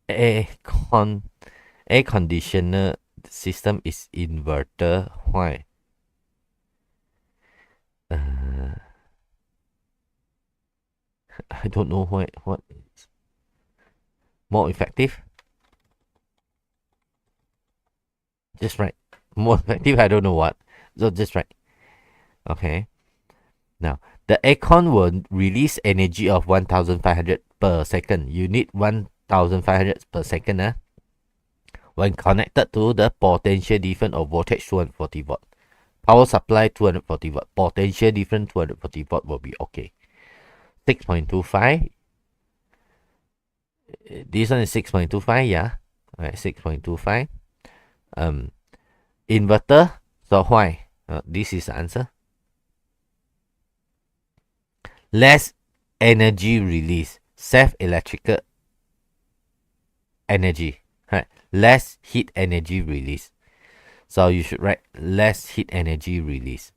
S1: Air conditioner system is inverter. Why? I don't know why. What is more effective? Just write. More effective. I don't know what. So just write. Okay. Now the aircon will release energy of 1,500 per second. You need 1,500 per second. When connected to the potential difference of voltage 240 volt. Power supply 240 volt. Potential difference 240 volt will be okay. 6.25. This one is 6.25, yeah. Alright, 6.25. Inverter. So why? This is the answer. Less energy release. Save electrical energy. Right. Less heat energy release. So you should write less heat energy release.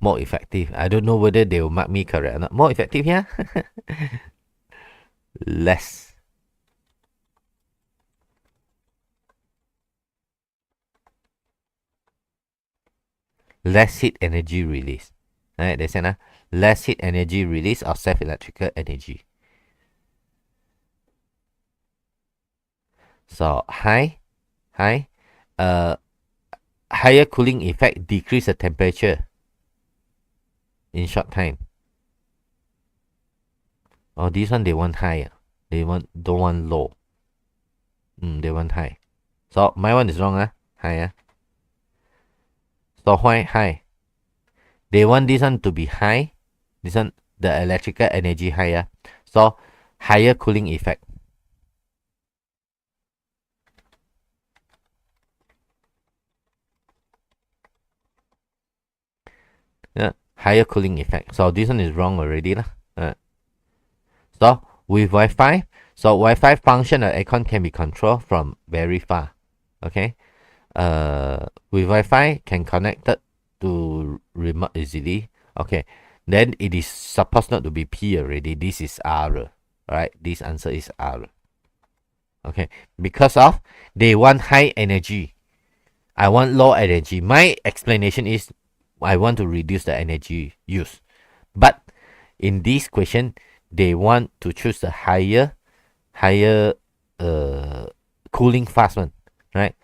S1: More effective. I don't know whether they will mark me correct or not. More effective, yeah. less heat energy release. Alright, they said less heat energy release of self electrical energy. So higher cooling effect decrease the temperature in short time. Oh, this one they want higher. They don't want low. They want high. So my one is wrong, high. So why high? They want this one to be high. This one, the electrical energy higher. So higher cooling effect. Yeah, higher cooling effect. So this one is wrong already. So with Wi-Fi, Wi-Fi function of aircon can be controlled from very far. Okay. With Wi-Fi can connect it to remote easily. Okay. Then it is supposed not to be P already. This is R. Right? This answer is R. Okay. Because of they want high energy. I want low energy. My explanation is I want to reduce the energy use. But in this question, they want to choose the higher cooling fast one, right?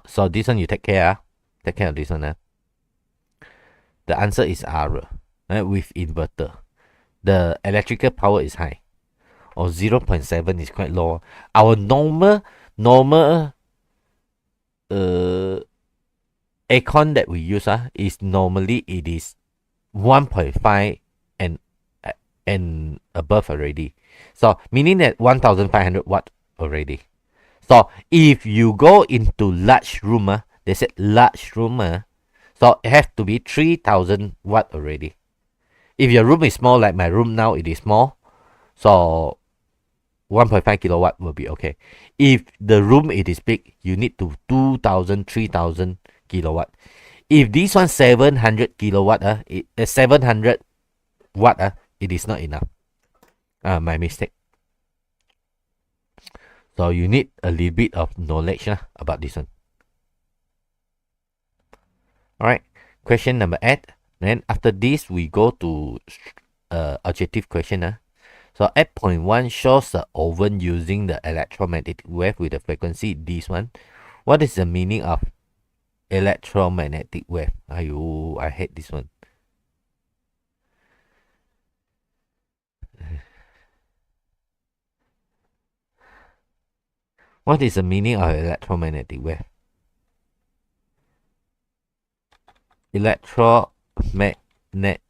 S1: So this one you take care, take care of this one. The answer is R, right? With inverter, the electrical power is high, or 0.7 is quite low. Our normal aircon that we use is normally it is 1.5 and and above already. So meaning that 1500 watt already. So if you go into large room, they said large room, so it has to be 3000 watt already. If your room is small, like my room now, it is small, so 1.5 kilowatt will be okay. If the room it is big, you need to 2000, 3000 kilowatt. If this one 700 kilowatt, 700 watt, it is not enough. My mistake. So you need a little bit of knowledge about this one. Alright, question number 8. Then after this, we go to objective question. So 8.1 shows the oven using the electromagnetic wave with the frequency this one. What is the meaning of electromagnetic wave? I hate this one. What is the meaning of electromagnetic wave? Electromagnetic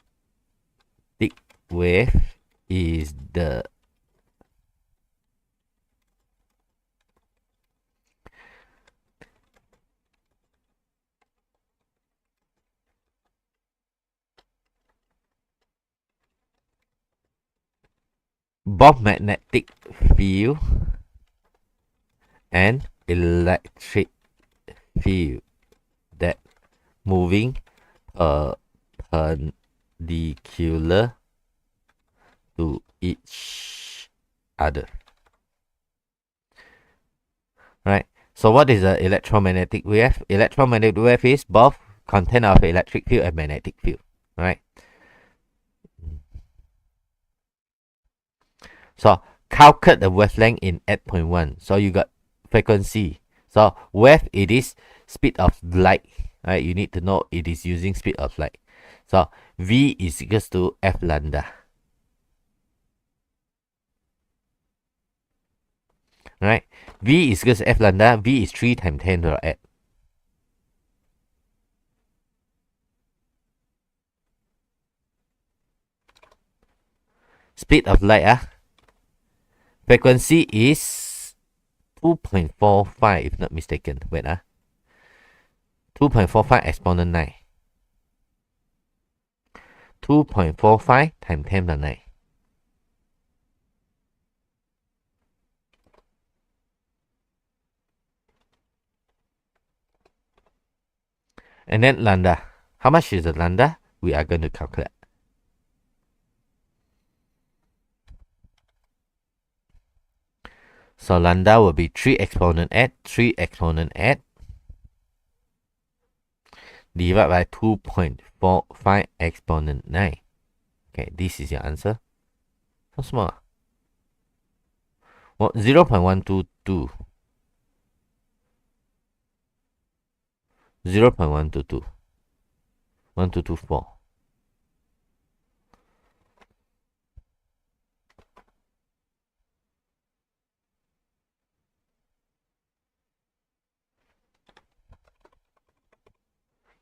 S1: wave is the both magnetic field and electric field that moving perpendicular to each other. Right? So what is the electromagnetic wave? Electromagnetic wave is both content of electric field and magnetic field. Right? So calculate the wavelength in 8.1. So you got frequency. So wave it is speed of light. Right? You need to know it is using speed of light. So V is equals to F lambda. Right? V is equals to F lambda. V is 3 times 10 to the 8. Speed of light, frequency is 2.45 if not mistaken. Wait, 2.45 exponent 9. 2.45 times 10 to the 9. And then lambda. How much is the lambda? We are going to calculate. So lambda will be 3 exponent at 3 exponent at divided by 2.45 exponent 9. Okay, this is your answer. How small? Well, 0.122. 0.122. 1224.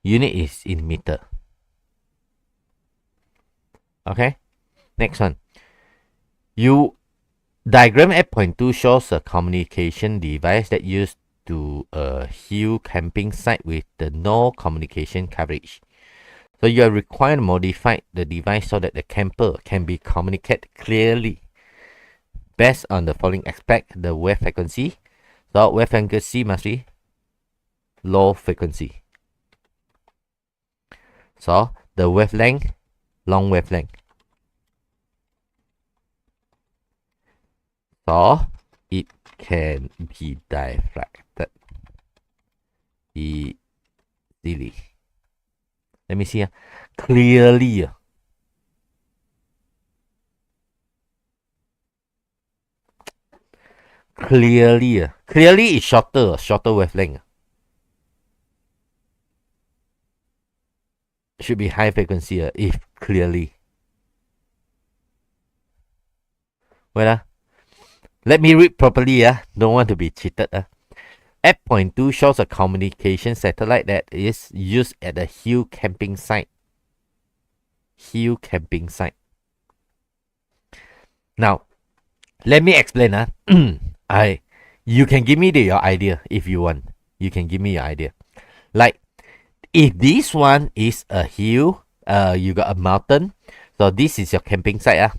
S1: Unit is in meter. Okay, next one. You diagram at point 2 shows a communication device that used to a hill camping site with the no communication coverage. So you are required to modify the device so that the camper can be communicated clearly based on the following aspect: the wave frequency. So wave frequency must be low frequency. So the wavelength, long wavelength. So it can be diffracted easily. Let me see. Clearly. Clearly is shorter wavelength. Should be high frequency if clearly. Well, let me read properly. Don't want to be cheated. At point 2 shows a communication satellite that is used at a hill camping site. Hill camping site. Now, let me explain. You can give me your idea if you want. You can give me your idea. Like, if this one is a hill, you got a mountain. So this is your camping site.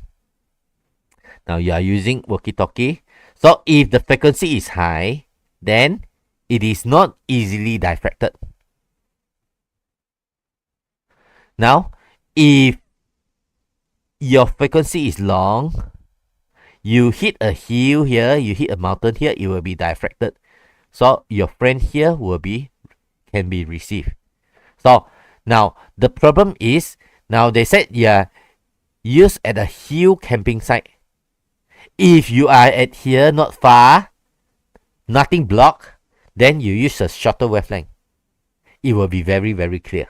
S1: Now you are using walkie-talkie. So if the frequency is high, then it is not easily diffracted. Now, if your frequency is long, you hit a hill here, you hit a mountain here, it will be diffracted. So your friend here can be received. So now the problem is, now they said used at a hill camping site. If you are at here, not far, nothing blocked, then you use a shorter wavelength. It will be very, very clear.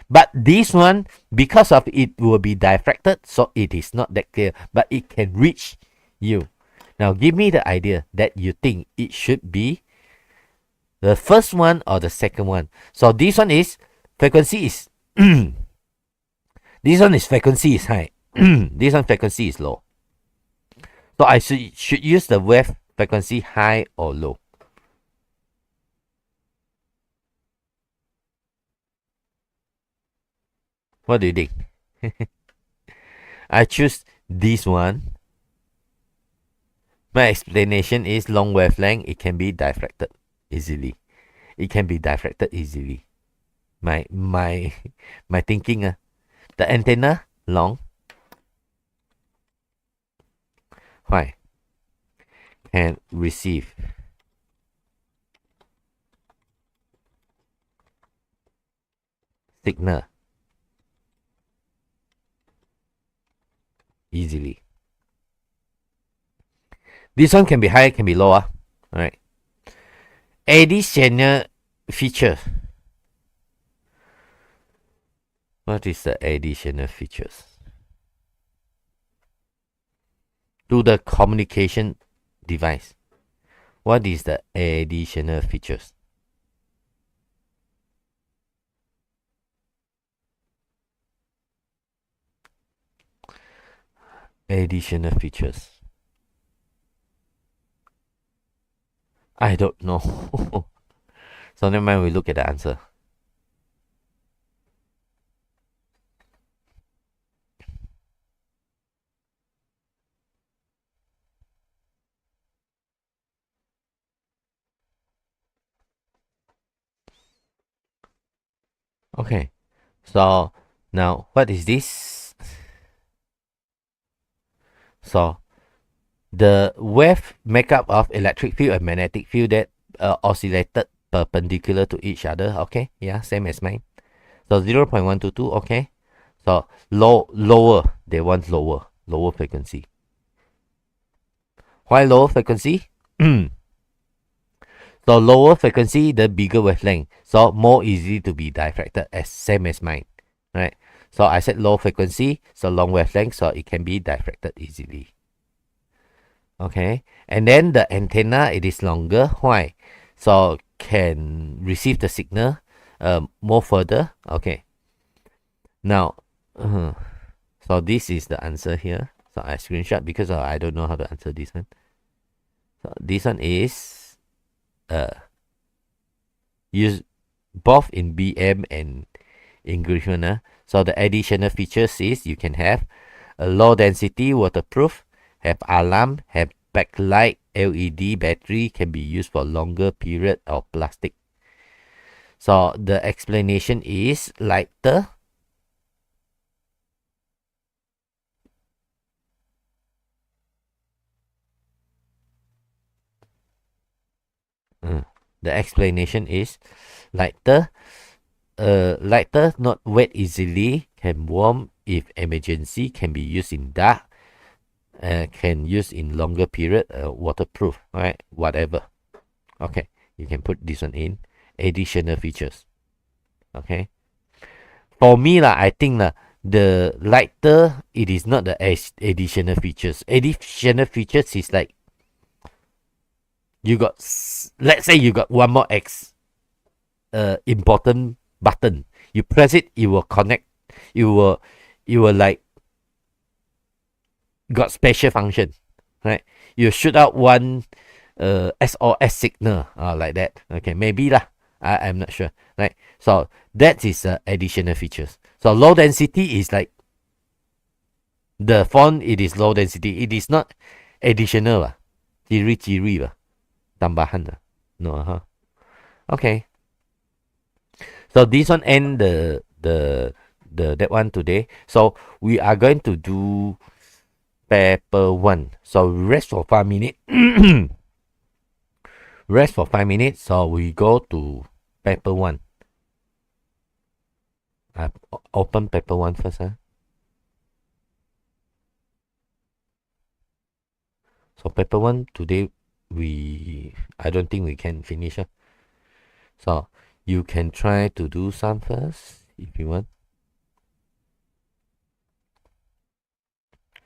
S1: But this one, because of it will be diffracted, so it is not that clear, but it can reach you. Now give me the idea that you think it should be the first one or the second one. So this one is frequency is this one is frequency is high. This one frequency is low. So I should use the wave frequency high or low. What do you think? I choose this one. My explanation is long wavelength. It can be diffracted easily. It can be diffracted easily. My thinking. The antenna long. Why? Can receive signal easily. This one can be high, can be low. Alright. Additional feature. What is the additional features? To the communication device. What is the additional features? Additional features. I don't know. So never mind, we look at the answer. Okay. So now what is this? So the wave makeup of electric field and magnetic field that oscillated perpendicular to each other. Okay, yeah, same as mine. So 0.122. Okay, so lower, they want lower frequency. Why lower frequency? So lower frequency, the bigger wavelength, so more easy to be diffracted, as same as mine, right? So I said low frequency, so long wavelength, so it can be diffracted easily. Okay, and then the antenna, it is longer. Why? So can receive the signal more further. Okay, now so this is the answer here. So I screenshot because I don't know how to answer this one. So this one is use both in BM and Englishman. So the additional features is you can have a low density waterproof, have alarm, have backlight, LED battery, can be used for longer period of plastic. So the explanation is lighter. The explanation is lighter. Lighter, not wet easily, can warm if emergency, can be used in dark, can use in longer period, waterproof, right? Whatever. Okay, you can put this one in. Additional features. Okay. For me lah, I think lah, the lighter, it is not the additional features. Additional features is like you got, let's say you got one more important button. You press it, it will connect. You will like got special function, right? You shoot out one SOS signal, like that. Okay, maybe lah. I'm not sure. Right. So that is additional features. So low density is like the font. It is low density. It is not additional lah. Ciri-ciri lah. Tambahan lah. No, huh? Okay. So this one end the that one today. So we are going to do paper 1. So rest for 5 minutes. Rest for 5 minutes. So we go to paper 1. I open paper 1 first. So paper 1 today, I don't think we can finish. So you can try to do some first if you want.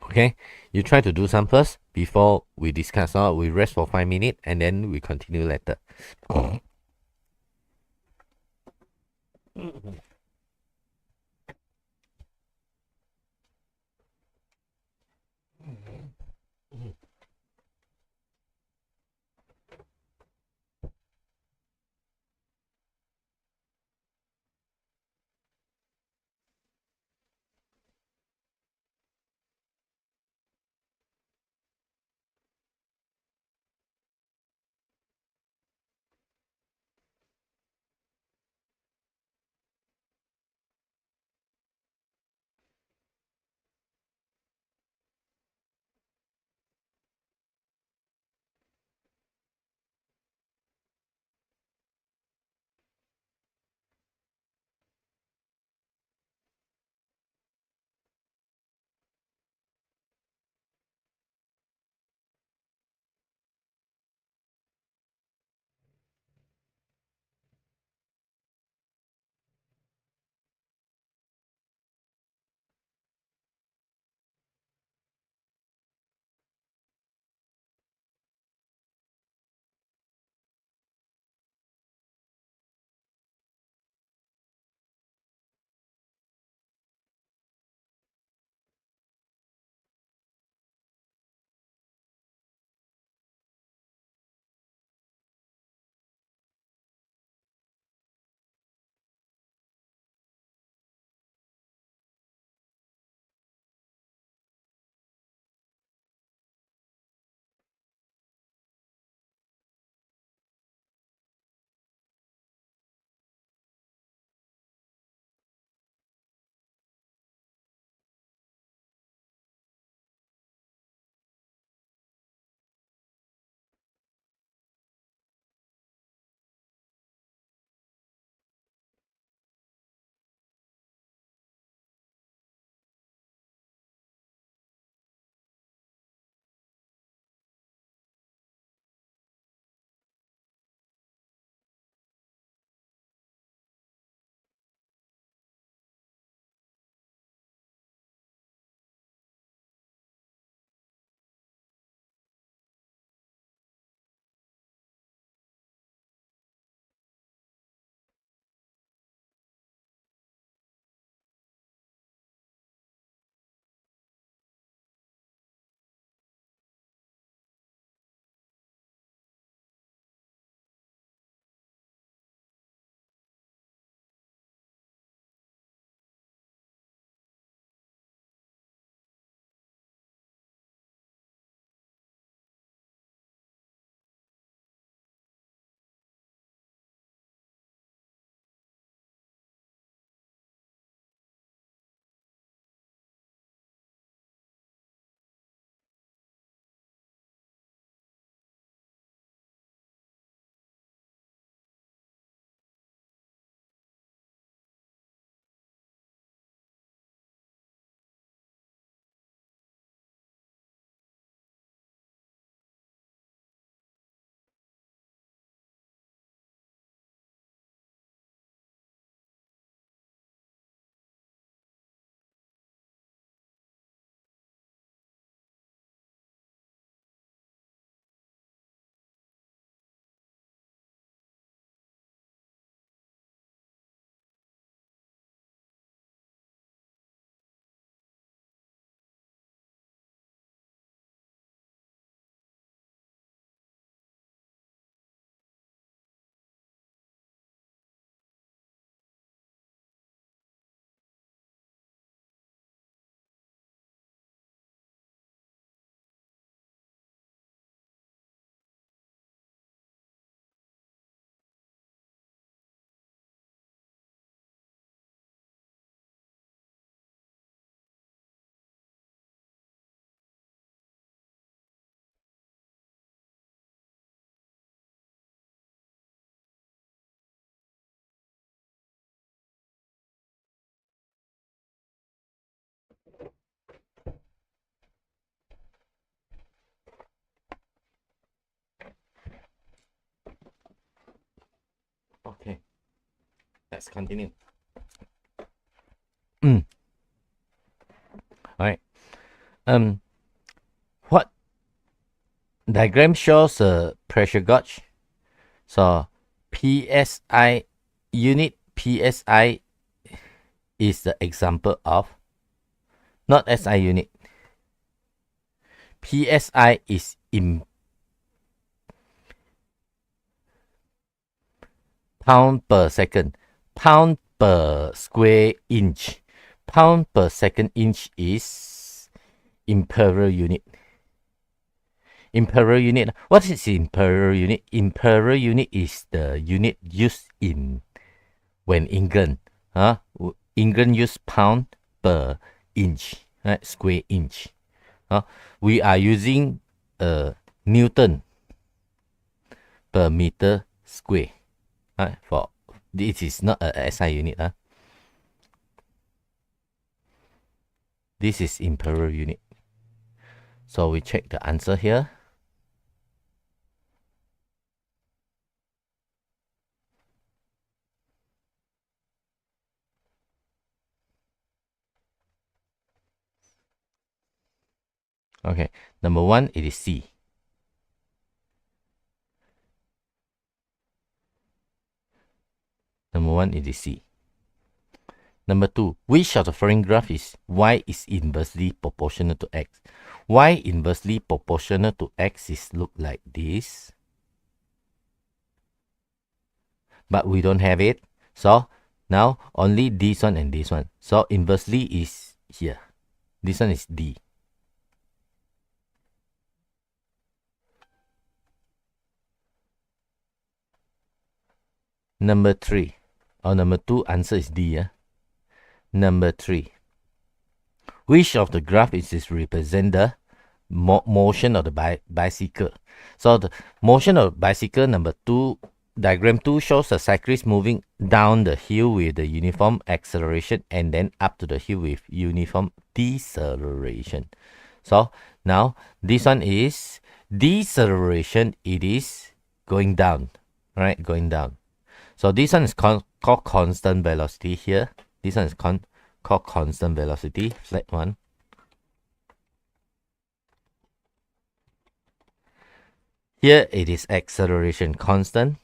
S1: Okay, you try to do some first before we discuss. We rest for 5 minutes and then we continue later. let's continue. All right. What diagram shows a pressure gauge? So PSI unit, PSI is the example of, not SI unit. PSI is in pound per second, pound per square inch. Pound per second inch is imperial unit. Imperial unit. What is imperial unit? Imperial unit is the unit used in when England. England use pound per inch, right? Square inch. We are using Newton per meter square. For this is not a SI unit. This is imperial unit. So we check the answer here. Okay, number 1, it is C. Number 1, it is C. Number 2, which of the following graph is y is inversely proportional to x? Y inversely proportional to x is look like this. But we don't have it. So now only this one and this one. So inversely is here. This one is D. Number 3. Or number 2, answer is D. Number 3. Which of the graph is represent the motion of the bicycle? So the motion of bicycle, number 2, diagram 2 shows a cyclist moving down the hill with the uniform acceleration and then up to the hill with uniform deceleration. So now this one is deceleration. It is going down, right? Going down. So this one is called constant velocity here. This one is called constant velocity, flat one. Here it is acceleration constant.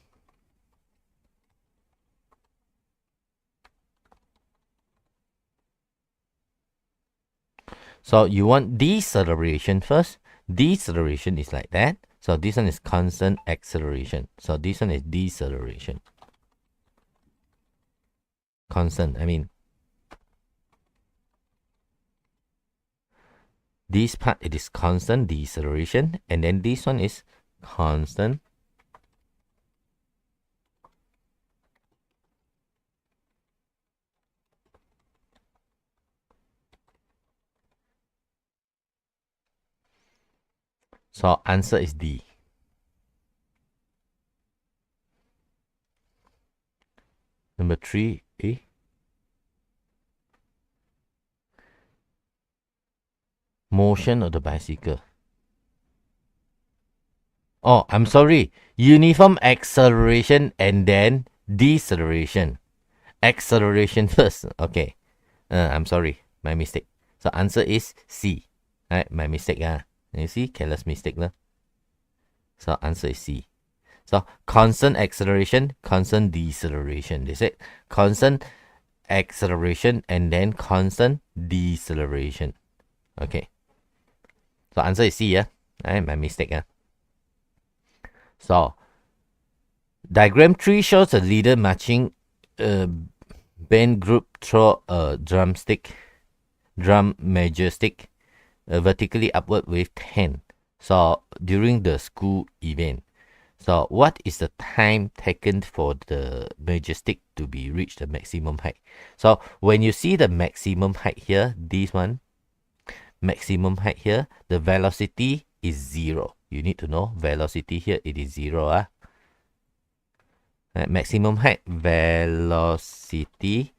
S1: So you want deceleration first. Deceleration is like that. So this one is constant acceleration. So this one is deceleration. Constant, I mean. This part, it is constant deceleration. And then this one is constant so answer is D. Number 3, A. Motion of the bicycle. Oh, I'm sorry. Uniform acceleration and then deceleration. Acceleration first. Okay. I'm sorry. My mistake. So answer is C. Alright, my mistake. You see? Careless mistake. So answer is C. So constant acceleration, constant deceleration. They said constant acceleration and then constant deceleration. Okay. So answer is C. Alright, my mistake. So diagram 3 shows a leader marching band group through a drum measure stick vertically upward with 10. So during the school event. So what is the time taken for the measure stick to be reached the maximum height? So when you see the maximum height here, this one, maximum height here, the velocity is 0. You need to know velocity here, it is 0. Maximum height, velocity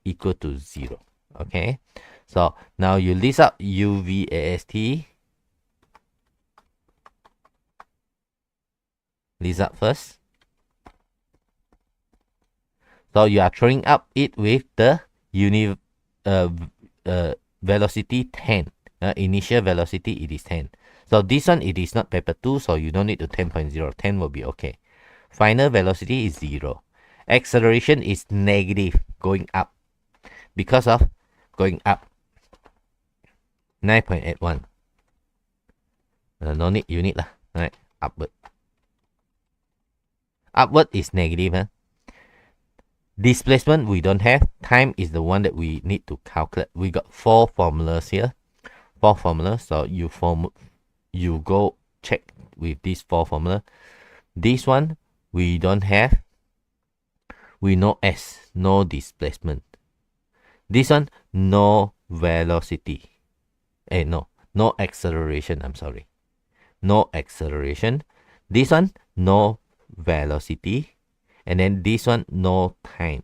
S1: equal to 0. Okay. So now you list out UVAST. List out first. So you are throwing up it with the velocity 10. Initial velocity, it is 10. So this one, it is not paper 2, so you don't need to 10.0. 10 will be okay. Final velocity is 0. Acceleration is negative, going up. Because of going up. 9.81. No need, you need lah. Right, upward. Upward is negative. Huh? Displacement we don't have. Time is the one that we need to calculate. We got 4 formulas here. 4 formulas. So you go check with these 4 formula. This one we don't have. We know S, no displacement. This one, no velocity. No acceleration. I'm sorry. No acceleration. This one, no velocity. And then this one, no time.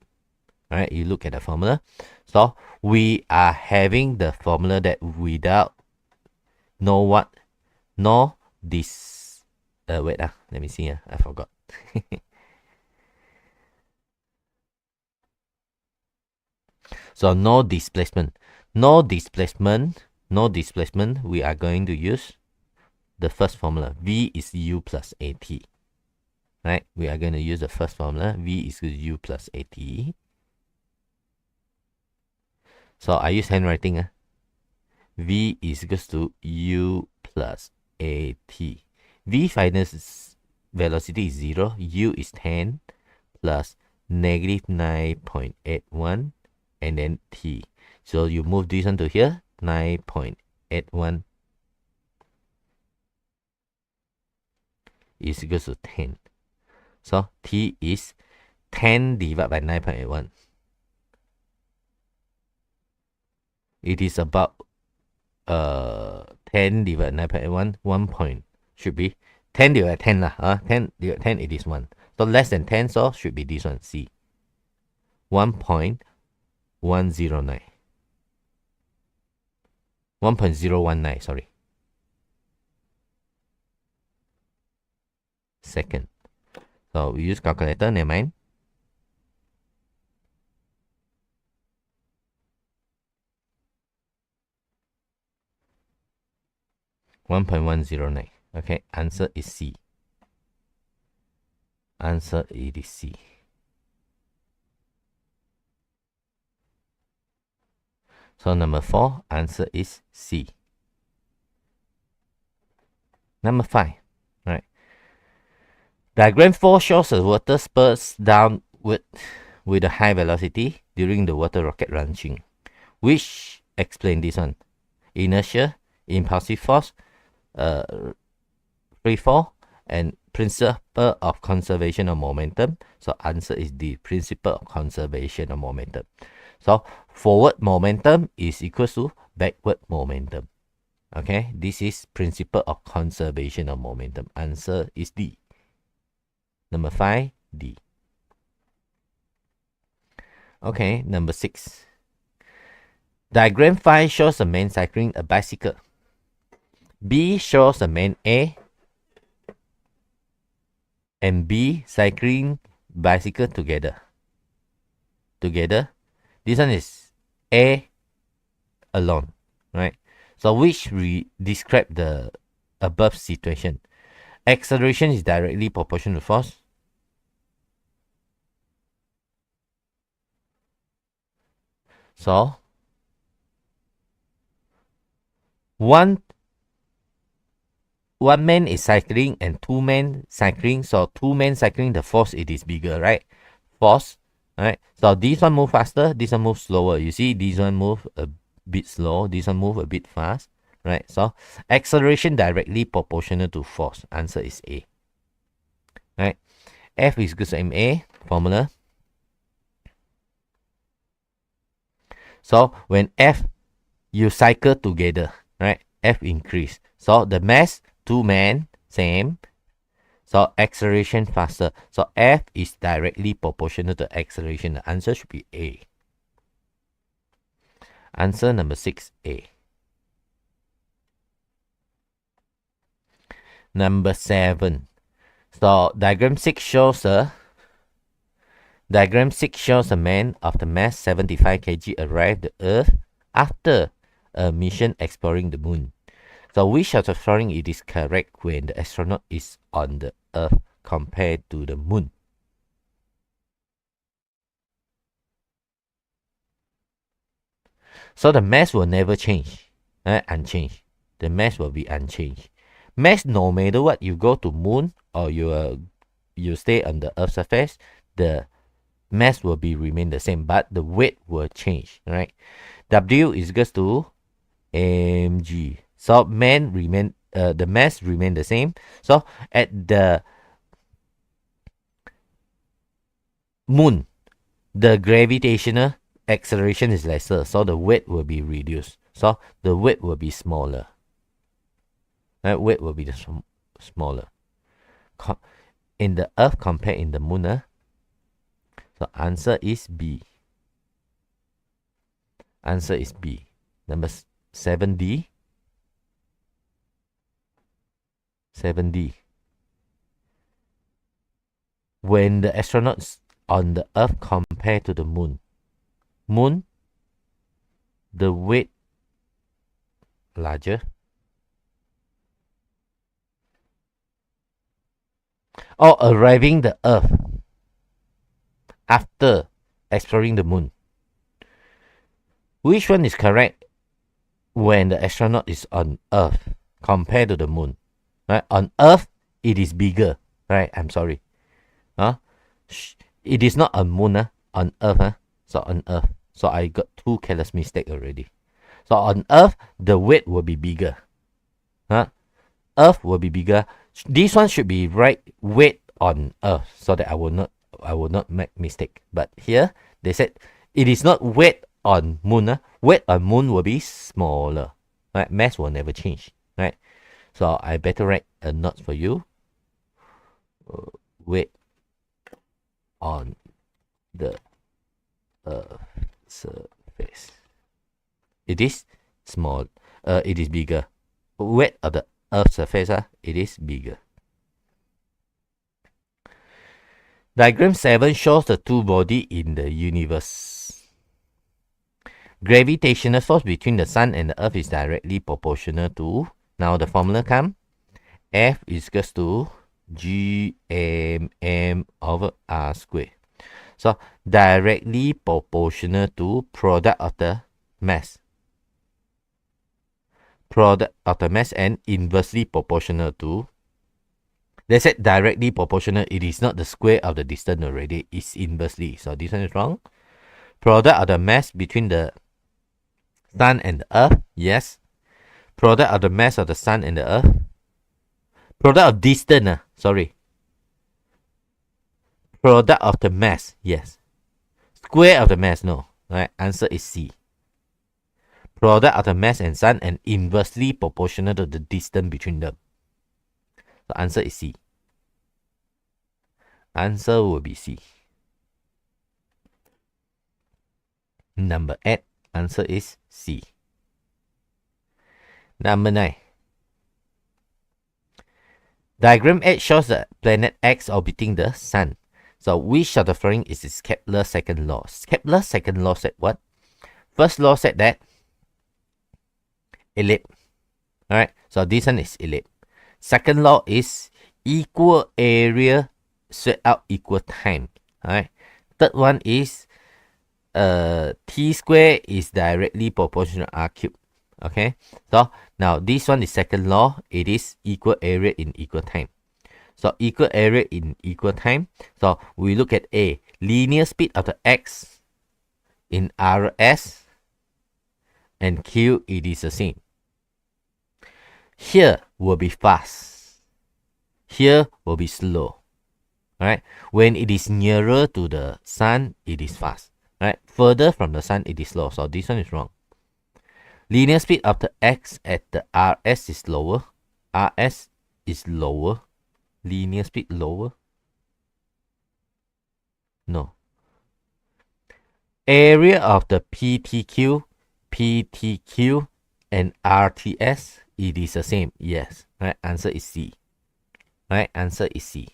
S1: All right, you look at the formula. So we are having the formula that without this. Wait, let me see. I forgot. So no displacement. No displacement. We are going to use the first formula. V is U plus AT. Right? We are going to use the first formula. V is U plus AT. So I use handwriting. V is equals to U plus AT. V final velocity is 0. U is 10 plus negative 9.81 and then T. So you move this one to here. 9.81 is equals to 10. So T is 10 divided by 9.81. It is about 10 divided by 9.81. 1 point should be 10 divided by 10 lah. 10 divided by 10 it is 1. So less than 10, so should be this one, C. 1.109. 1.019, sorry. Second. So we use calculator, never mind. .109. Okay, answer is C. Answer it is C. So number 4, answer is C. Number 5, right? Diagram 4 shows the water spurts downward with a high velocity during the water rocket launching. Which explain this one? Inertia, impulsive force, free fall, and principle of conservation of momentum. So answer is the principle of conservation of momentum. So forward momentum is equals to backward momentum. Okay, this is principle of conservation of momentum. Answer is D. Number 5, D. Okay, number 6. Diagram 5 shows a man cycling a bicycle. B shows a man A and B cycling bicycle together. This one is A alone, right? So which we describe the above situation. Acceleration is directly proportional to force. So one man is cycling and 2 men cycling. So 2 men cycling, the force it is bigger, right? Force, right? So this one move faster, this one move slower. You see, this one move a bit slow, this one move a bit fast, right? So acceleration directly proportional to force. Answer is A. Right? F is equal to ma formula. So when F you cycle together, right? F increase. So the mass 2 men same. So acceleration faster. So F is directly proportional to acceleration. The answer should be A. Answer number 6, A. Number 7. So diagram 6 shows a Diagram 6 shows a man of the mass 75 kg arrived at the Earth after a mission exploring the moon. So which of the following it is correct when the astronaut is on the Earth compared to the moon? So the mass will never change, unchanged. The mass will be unchanged. Mass, no matter what, you go to moon or you stay on the Earth's surface, the mass will be remain the same, but the weight will change, right? W is equals to mg. So the mass remain the same. So at the moon, the gravitational acceleration is lesser, so the weight will be reduced. So the weight will be smaller. That weight will be smaller. In the Earth compared in the moon, so answer is B. Answer is B. Number 7D. 7D. When the astronauts on the Earth compared to the moon, the weight larger. Or arriving the Earth after exploring the moon. Which one is correct when the astronaut is on Earth compared to the moon? Right? On Earth, it is bigger. Right? I'm sorry. It is not on moon, on Earth. So on Earth. So I got two careless mistake already. So on Earth, the weight will be bigger. Earth will be bigger. This one should be right weight on Earth, so that I will not make mistake. But here they said it is not weight on moon. Weight on moon will be smaller. Right? Mass will never change. Right? So I better write a note for you. Weight on the Earth surface. It is small. It is bigger. Weight of the Earth's surface, it is bigger. Diagram 7 shows the two bodies in the universe. Gravitational force between the sun and the Earth is directly proportional to, now the formula come, F is equals to Gmm over R squared. So directly proportional to product of the mass. Product of the mass and inversely proportional to. They said directly proportional. It is not the square of the distance already. It's inversely. So this one is wrong. Product of the mass between the sun and the Earth. Yes. Product of the mass of the sun and the Earth. Product of distance. Sorry. Product of the mass. Yes. Square of the mass. No. Right. Answer is C. Product of the mass and sun and inversely proportional to the distance between them. The answer is C. Answer will be C. Number 8. Answer is C. Number 9. Diagram 8 shows the planet X orbiting the sun. So which of the following is its Kepler's second law? Kepler's second law said what? First law said that ellipse. Alright, so this one is ellipse. Second law is equal area spread out equal time. Alright. Third one is t square is directly proportional to r cube. Okay. So now this one is second law. It is equal area in equal time. So equal area in equal time. So we look at A. Linear speed of the x in rs and q, it is the same. Here will be fast. Here will be slow. Alright. When it is nearer to the sun, it is fast. Right? Further from the sun, it is slow. So this one is wrong. Linear speed of the x at the rs is lower. Rs is lower. Linear speed lower. No. Area of the PTQ, and RTS, it is the same. Yes. Right. Answer is C. Right. Answer is C.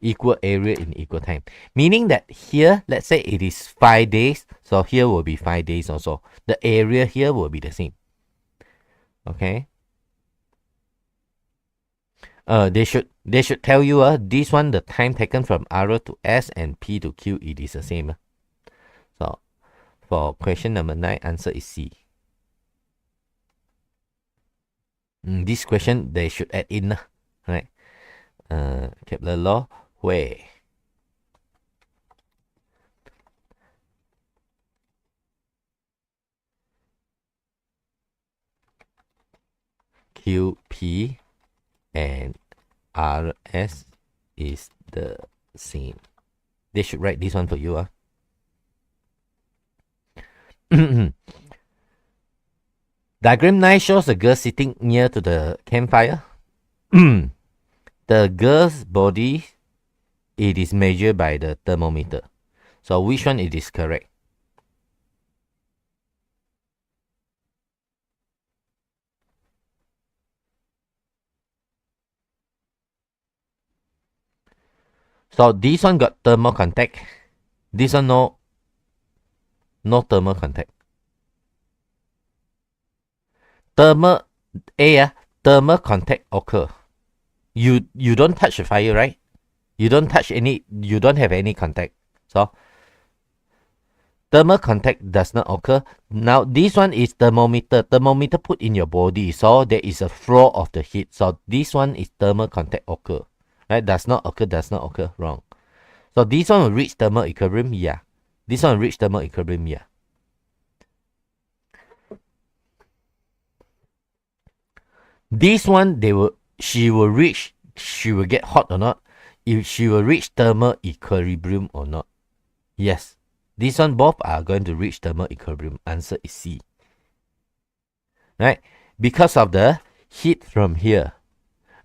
S1: equal area in equal time. Meaning that here, let's say it is 5 days. So here will be 5 days also. The area here will be the same. Okay. They should tell you this one, the time taken from R to S and P to Q, it is the same. So for question number 9, answer is C. This question they should add in, right? Kepler law, where Q, P, and R, S is the same. They should write this one for you. Diagram 9 shows a girl sitting near to the campfire. The girl's body, it is measured by the thermometer. So which one it is correct? So this one got thermal contact. This one no thermal contact. Thermal contact occur. You don't touch the fire, right? You don't have any contact. So thermal contact does not occur. Now this one is thermometer. Thermometer put in your body, so there is a flow of the heat. So this one is thermal contact occur. Right? Does not occur. Wrong. So this one will reach thermal equilibrium. Yeah. This one will reach thermal equilibrium. Yeah. This one she will get hot or not. If she will reach thermal equilibrium or not. Yes. This one both are going to reach thermal equilibrium. Answer is C. Right? Because of the heat from here.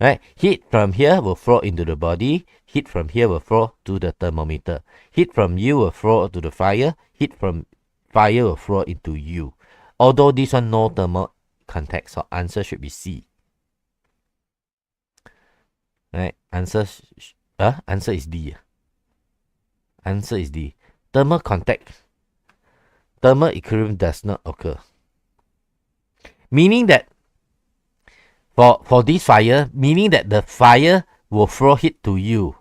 S1: Right? Heat from here will flow into the body. Heat from here will flow to the thermometer. Heat from you will flow to the fire. Heat from fire will flow into you. Although this one no thermal contact, so answer should be C. Right? Answer is D. Answer is D. Thermal equilibrium does not occur. Meaning that for this fire, meaning that the fire will throw heat to you.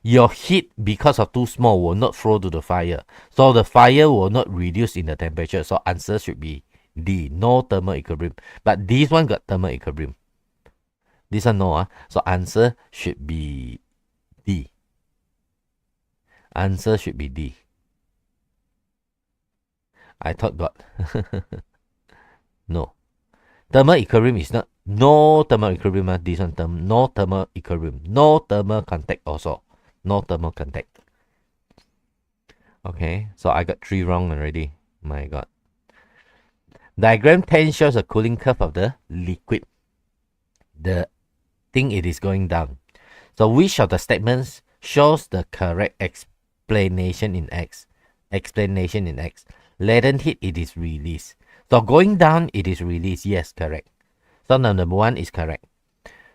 S1: Your heat, because of too small, will not flow to the fire. So the fire will not reduce in the temperature. So answer should be D. No thermal equilibrium. But this one got thermal equilibrium. This one no. So answer should be D. Answer should be D. I thought got. No. Thermal equilibrium is not. No thermal equilibrium. This one no thermal equilibrium. No thermal contact also. No thermal contact. Okay, so I got 3 wrong already. My God. Diagram 10 shows a cooling curve of the liquid. The thing it is going down. So which of the statements shows the correct explanation in X? Explanation in X. Latent heat, it is released. So going down, it is released. Yes, correct. So number 1 is correct.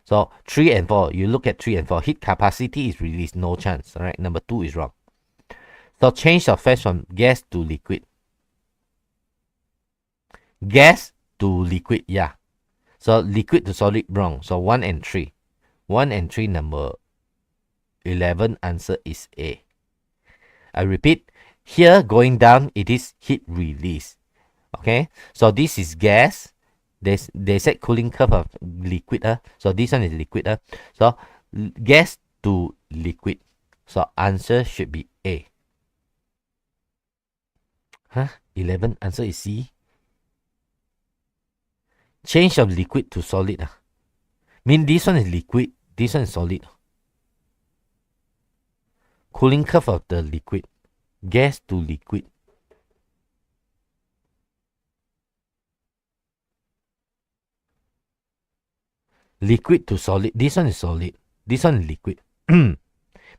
S1: So 3 and 4, you look at 3 and 4. Heat capacity is released. No chance. All right. Number 2 is wrong. So change of phase from gas to liquid. Gas to liquid, yeah. So liquid to solid, wrong. So 1 and 3. 1 and 3, number 11, answer is A. I repeat, here going down, it is heat release. Okay, so this is gas. They said cooling curve of liquid. So this one is liquid. So gas to liquid. So answer should be A. 11, answer is C. Change of liquid to solid. Mean this one is liquid, this one is solid. Cooling curve of the liquid. Gas to liquid. Liquid to solid. This one is solid. This one is liquid.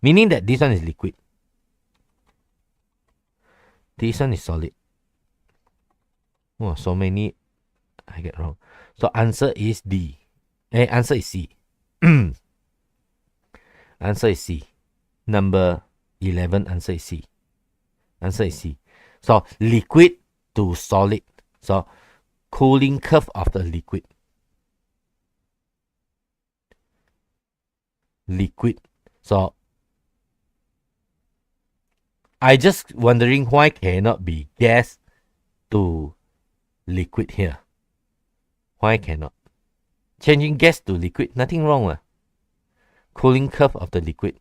S1: Meaning that this one is liquid. This one is solid. Oh, so many I get wrong. So answer is D. Answer is C. Answer is C. Number 11, answer is C. Answer is C. So liquid to solid. So cooling curve of the liquid. Liquid. So I just wondering why cannot be gas to liquid here. Why cannot? Changing gas to liquid, nothing wrong. Cooling curve of the liquid.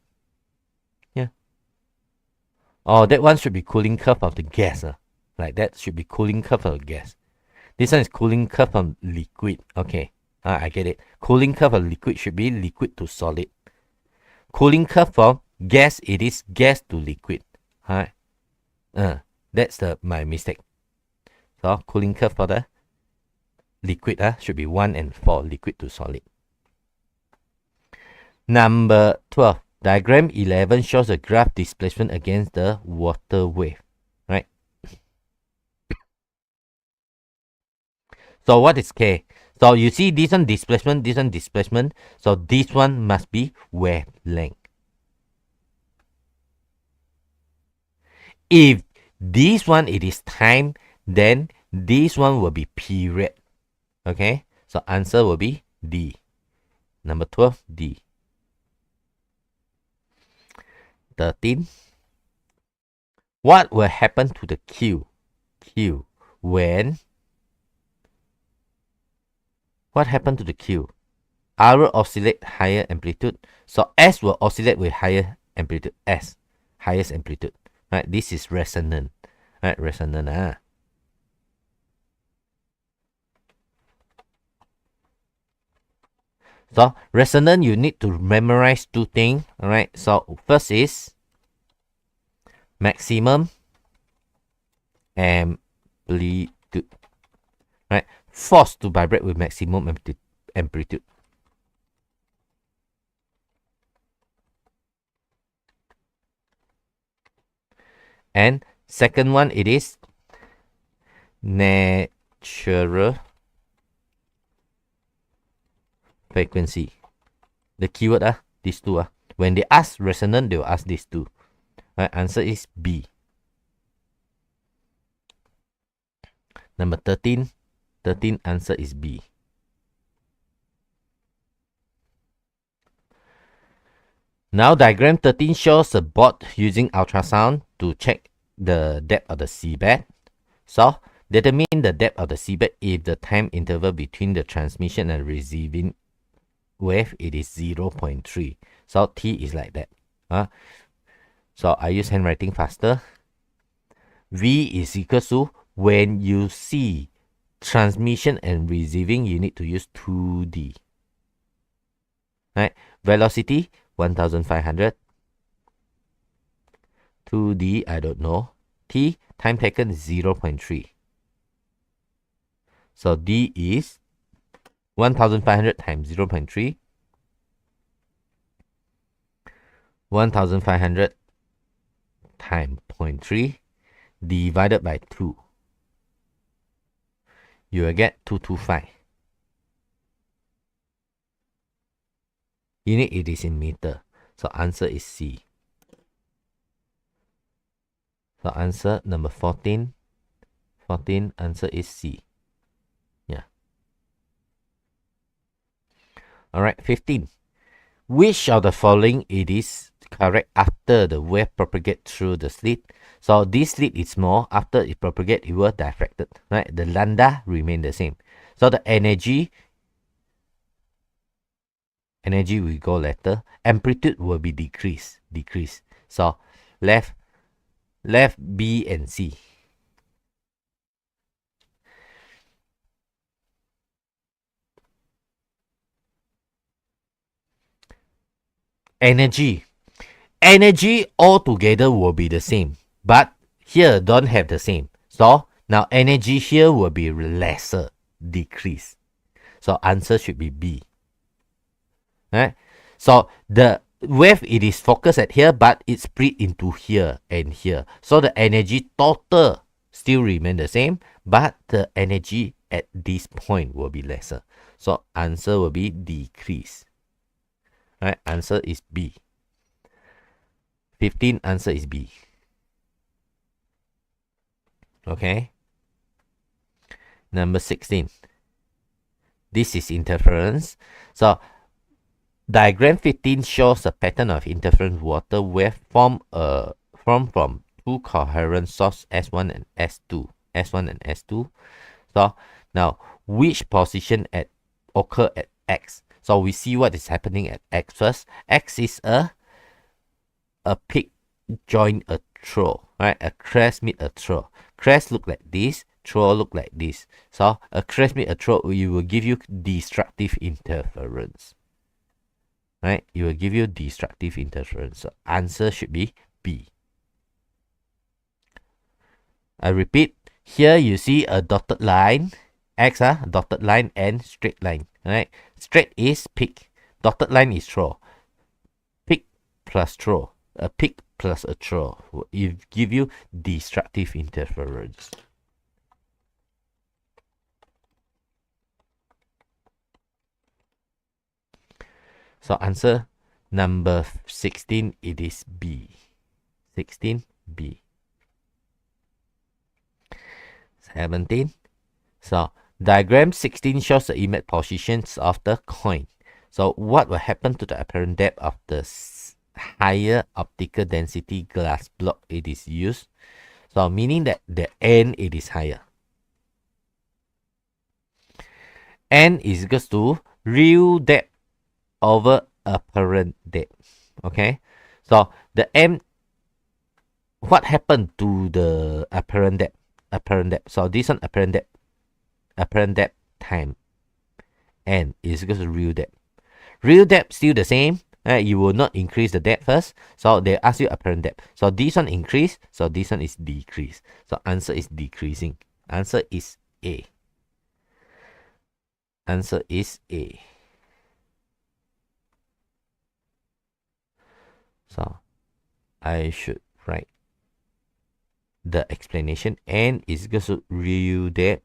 S1: Yeah. Oh, that one should be cooling curve of the gas. Like that should be cooling curve of the gas. This one is cooling curve of liquid. Okay. I get it. Cooling curve of liquid should be liquid to solid. Cooling curve for gas, it is gas to liquid. Alright. That's my mistake. So cooling curve for the liquid should be 1 and 4, liquid to solid. Number 12. Diagram 11 shows a graph displacement against the water wave. Right? So what is K? So you see this one displacement, this one displacement. So this one must be wavelength. If this one it is time, then this one will be period. Okay? So answer will be D. Number 12, D. 13. What will happen to the Q? Q. When? What happened to the Q? R will oscillate higher amplitude. So S will oscillate with higher amplitude. S. Highest amplitude. Right? This is resonant. Right? Resonant. So resonant, you need to memorize two things. Alright. So first is maximum amplitude. Right? Force to vibrate with maximum amplitude. And second one, it is natural frequency. The keyword these two when they ask resonant, they will ask these two. Right, answer is B. Number 13. 13 answer is B. Now diagram 13 shows a bot using ultrasound to check the depth of the seabed. So determine the depth of the seabed if the time interval between the transmission and receiving wave it is 0.3. So T is like that. So I use handwriting faster. V is equals to, when you see transmission and receiving, you need to use 2D. Right? Velocity 1500. 2D, I don't know. T, time taken 0.3. So D is 1500 times 0.3. 1500 times 0.3 divided by 2. You will get 225. Unit it is in meter. So answer is C. So answer number 14. 14 answer is C. Yeah. Alright, 15. Which of the following it is correct after the wave propagate through the slit? So this slit is small. After it propagate, it will diffracted. Right? The lambda remain the same. So the energy will go later. Amplitude will be decreased. So left B and C. Energy altogether will be the same, but here don't have the same. So now energy here will be lesser, decrease. So answer should be B. Right? So the wave it is focused at here, but it's split into here and here. So the energy total still remain the same, but the energy at this point will be lesser. So answer will be decrease. Right? Answer is B. 15, answer is B. Okay. Number 16. This is interference. So diagram 15 shows a pattern of interference water wave from two coherent sources S1 and S2. S1 and S2. So now which position occur at X? So we see what is happening at X first. X is a peak join a throw, right? A crest meet a throw. Crest look like this, throw look like this. So a crest meet a throw, you will give you destructive interference, right? It will give you destructive interference. So answer should be B. I repeat, here you see a dotted line, X, dotted line and straight line, right? Straight is peak, dotted line is throw. Peak plus throw, a peak plus a throw, it give you destructive interference. So answer number 16, it is B. 16, B. 17. So diagram 16 shows the image positions of the coin. So what will happen to the apparent depth of the higher optical density glass block it is used? So meaning that the N it is higher. N is equals to real depth over apparent depth. Okay, so the M, what happened to the apparent depth? Apparent depth. So this one apparent depth time N is equal to real depth. Real depth still the same. You will not increase the depth first. So they ask you apparent depth. So this one increase. So this one is decrease. So answer is decreasing. Answer is A. Answer is A. So I should write the explanation. N is equal to real depth.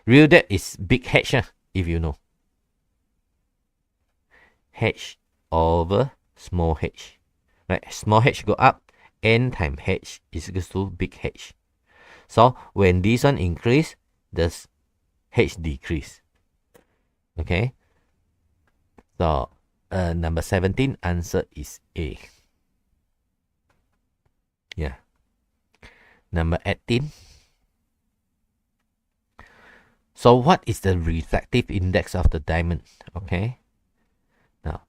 S1: Real depth is big H, if you know. H over small h. Right? Small h go up, N times h is equal to big H. So when this one increase, this h decrease. Okay. So number 17, answer is A. Yeah. Number 18. So what is the reflective index of the diamond? Okay. Now,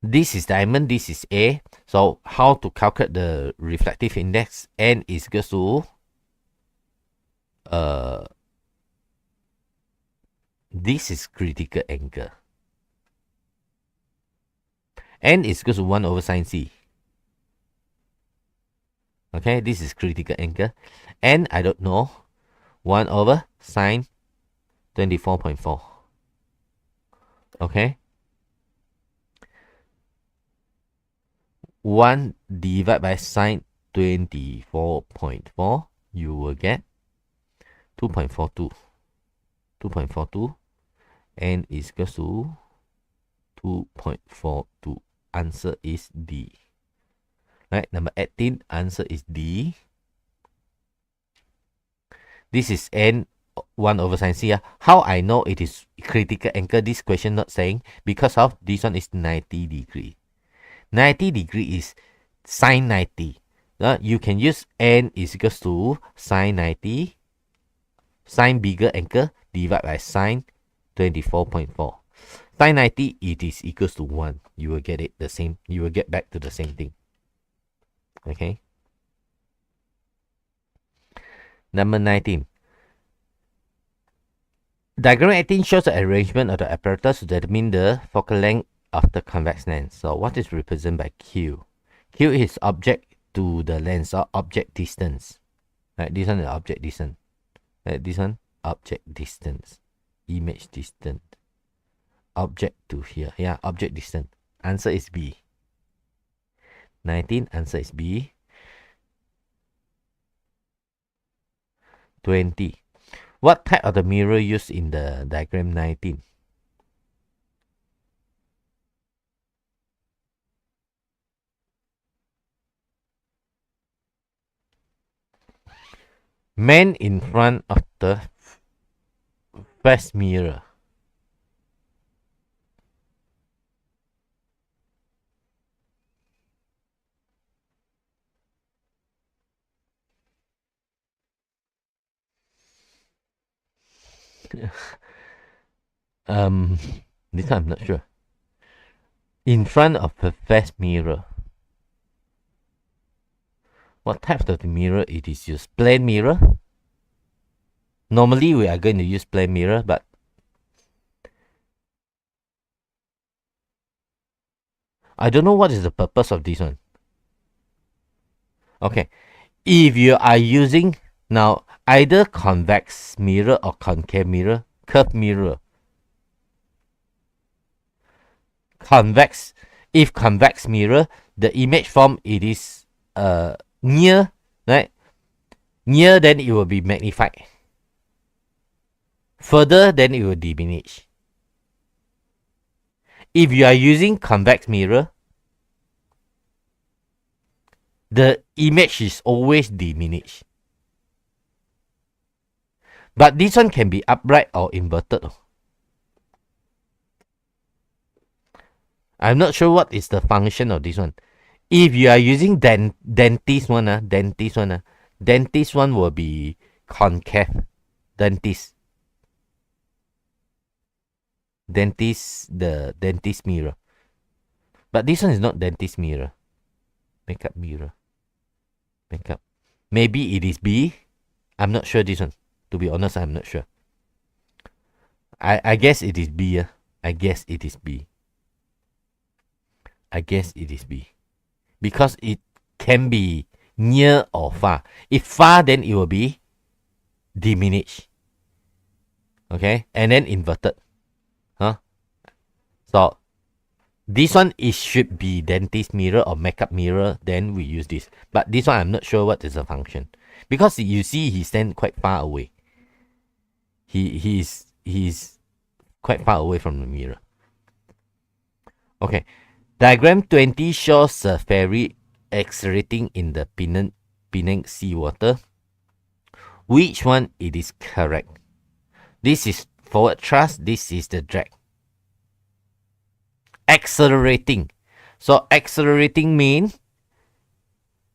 S1: this is diamond, this is A. So how to calculate the reflective index? N is equal to this is critical angle. N is equal to 1 over sine C. Okay, this is critical angle. N, I don't know. 1 over sine 24.4. Okay. 1 divided by sine 24.4, you will get 2.42. 2.42. N is equal to 2.42. Answer is D. Right, number 18, answer is D. This is N 1 over sine C. How I know it is critical angle? This question not saying, because of this one is 90 degree. 90 degree is sine 90. You can use N is equals to sine 90, sine bigger angle divided by sine 24.4. Sine 90, it is equals to 1. You will get it the same. You will get back to the same thing. Okay. Number 19. Diagram 18 shows the arrangement of the apparatus to determine the focal length of the convex lens. So what is represented by Q? Q is object to the lens, or object distance. Right, this one is object distance. Right, this one object distance. Image distance. Object to here. Yeah, object distance. Answer is B. 19, answer is B. 20. What type of the mirror used in the diagram 19? Man in front of the face mirror. This I'm not sure. In front of the face mirror. What type of the mirror it is used? Plane mirror? Normally we are going to use plane mirror, but I don't know what is the purpose of this one. Okay, if you are using now either convex mirror or concave mirror, curved mirror. Convex, if convex mirror, the image form it is near, right? Near, then it will be magnified. Further, then it will diminish. If you are using convex mirror, the image is always diminished. But this one can be upright or inverted. I'm not sure what is the function of this one. If you are using dentist one will be concave. Dentist, the dentist mirror. But this one is not dentist mirror. Makeup mirror. Makeup. Maybe it is B. I'm not sure this one. To be honest, I'm not sure. I guess it is B. I guess it is B. I guess it is B. Because it can be near or far. If far, then it will be diminished. Okay? And then inverted. Huh? So, this one it should be dentist mirror or makeup mirror. Then we use this. But this one, I'm not sure what is the function. Because you see, he stands quite far away. He's quite far away from the mirror. Okay. Diagram 20 shows a ferry accelerating in the Penang seawater. Which one it is correct? This is forward thrust. This is the drag. Accelerating. So accelerating means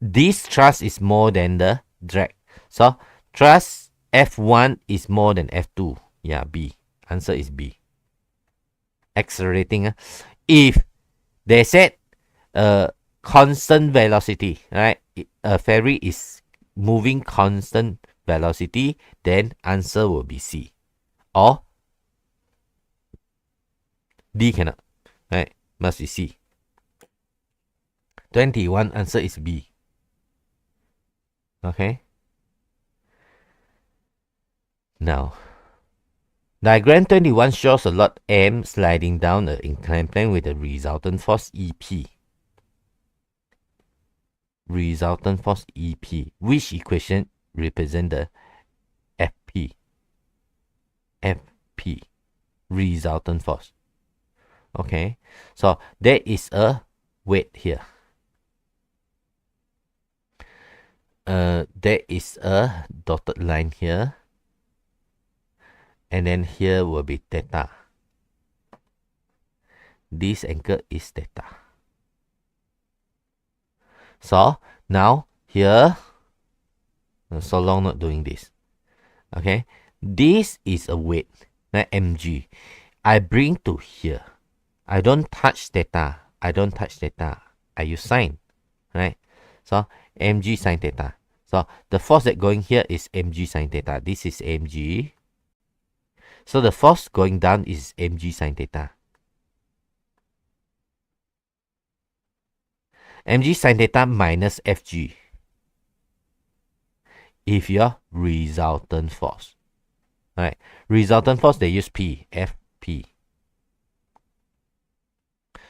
S1: this thrust is more than the drag. So thrust F1 is more than F2. Yeah, B. Answer is B. Accelerating. If they said constant velocity, right? A ferry is moving constant velocity, then answer will be C. Or D cannot, right? Must be C. 21 answer is B. Okay. Now, diagram 21 shows a lot M sliding down an inclined plane with a resultant force EP. Resultant force EP. Which equation represent the FP? FP. Resultant force. Okay. So there is a weight here. There is a dotted line here. And then here will be theta. This angle is theta. So now here, so long not doing this. Okay, this is a weight, mg. I bring to here. I don't touch theta. I don't touch theta. I use sine, right? So mg sine theta. So the force that going here is mg sine theta. This is mg. So the force going down is mg sine theta. Mg sine theta minus Fg. If your resultant force. Alright. Resultant force, they use P. Fp.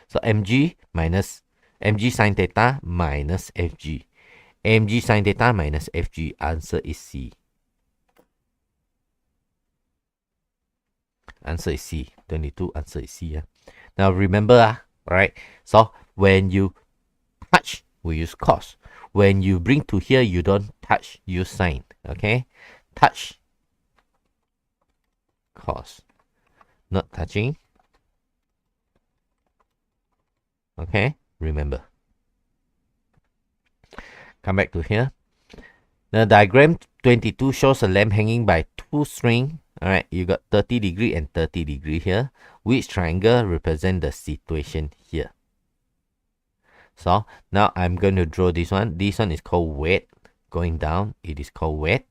S1: So Mg minus Mg sine theta minus Fg. Mg sine theta minus Fg. Answer is C. Answer is C. 22. Answer is C. Yeah? Now remember, right? So when you touch, we use cos. When you bring to here, you don't touch, use sine. Okay, touch cause, not touching. Okay, remember. Come back to here. The diagram 22 shows a lamp hanging by two strings. Alright, you got 30° and 30° here. Which triangle represent the situation here? So now I'm going to draw this one. This one is called weight. Going down, it is called weight.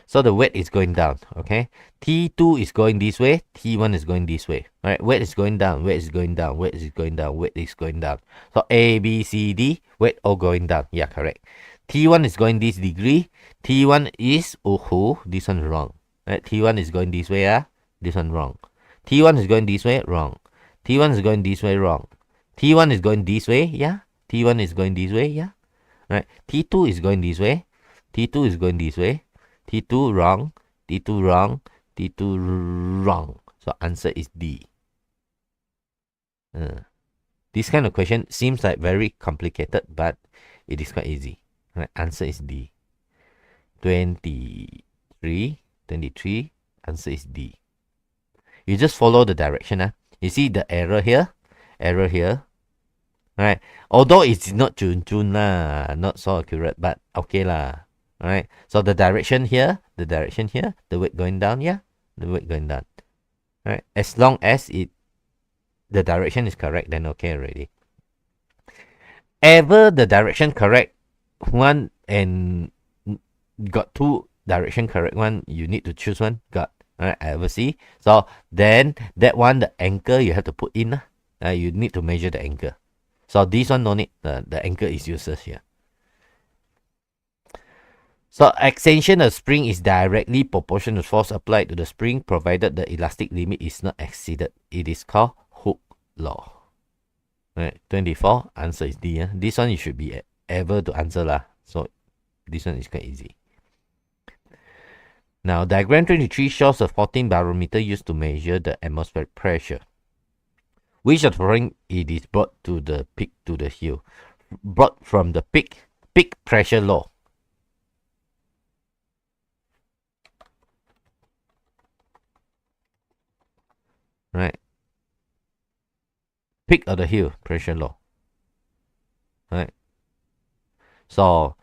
S1: So the weight is going down, okay? T2 is going this way, T1 is going this way. Alright, weight is going down, weight is going down, weight is going down, weight is going down. So A, B, C, D, weight all going down. Yeah, correct. T1 is going this degree. T1 is, oh, this one wrong. Right, T1 is going this way, this one wrong. T1 is going this way, wrong. T1 is going this way, wrong. T1 is going this way, yeah. T1 is going this way, yeah. Right, T2 is going this way. T2 is going this way. T2 wrong, T2 wrong, T2 wrong. So answer is D. This kind of question seems like very complicated, but it is quite easy. Right, answer is D. 23, answer is D. You just follow the direction. You see the error here, right? Although it's not Jun lah, not so accurate, but okay lah. Alright, so the direction here, the weight going down, yeah, the weight going down. Alright, as long as the direction is correct, then okay already. Ever the direction correct one and got two direction correct one, you need to choose one. Got. Alright, ever see? So then that one, the anchor you have to put in. You need to measure the anchor. So this one no need. The anchor is useless here. So extension of spring is directly proportional to force applied to the spring provided the elastic limit is not exceeded. It is called Hooke's law. Right, 24, answer is D. This one you should be able to answer lah. So this one is quite easy. Now diagram 23 shows a 14 barometer used to measure the atmospheric pressure. Which of the following it is brought to the peak to the hill? Brought from the peak pressure law. Right, peak of the hill pressure law. Right, so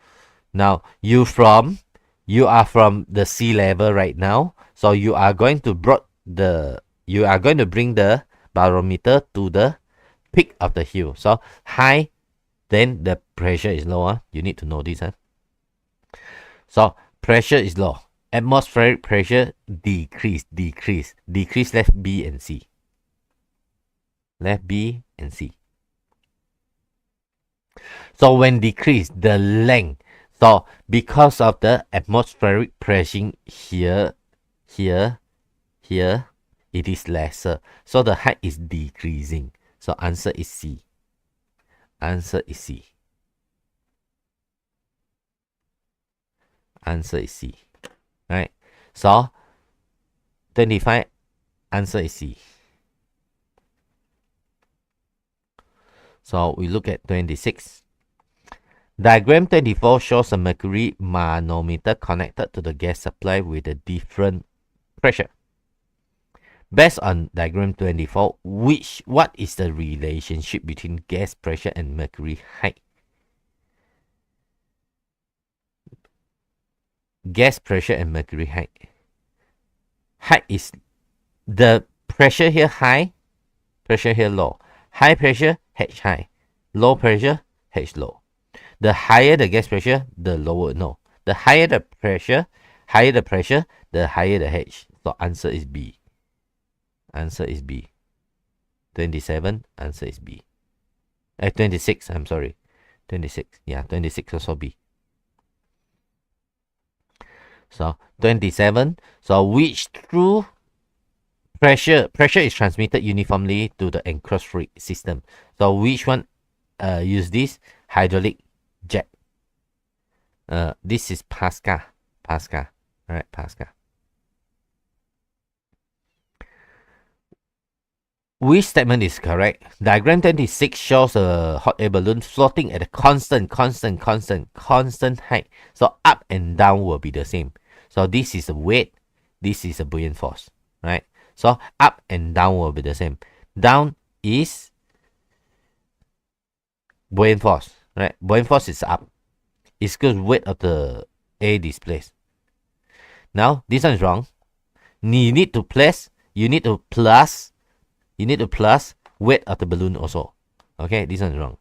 S1: now you are from the sea level right now, so you are going to bring the barometer to the peak of the hill. So high, then the pressure is lower. You need to know this. So pressure is low. Atmospheric pressure decrease. Left B and C. Left B and C. So when decrease the length, so because of the atmospheric pressure here, it is lesser. So the height is decreasing. So answer is C. Answer is C. Answer is C. Right. So 25, answer is C. So we look at 26. Diagram 24 shows a mercury manometer connected to the gas supply with a different pressure. Based on diagram 24, what is the relationship between gas pressure and mercury height? Gas pressure and mercury height. Height is the pressure here high, pressure here low. High pressure, H high. Low pressure, H low. The higher the gas pressure, the lower, no. The higher the pressure, the higher the H. So answer is B. Answer is B. 27, answer is B. 26, I'm sorry. 26, yeah, 26 also B. So 27, so which through pressure is transmitted uniformly to the enclosed fluid system. So which one use this? Hydraulic jet. This is Pascal. Alright, Pascal. Which statement is correct? Diagram 26 shows a hot air balloon floating at a constant height. So up and down will be the same. So this is a weight, this is a buoyant force, right? So up and down will be the same. Down is buoyant force, right? Buoyant force is up. It's equal to weight of the A displaced. Now this one is wrong. You need to plus weight of the balloon also. Okay, this one is wrong.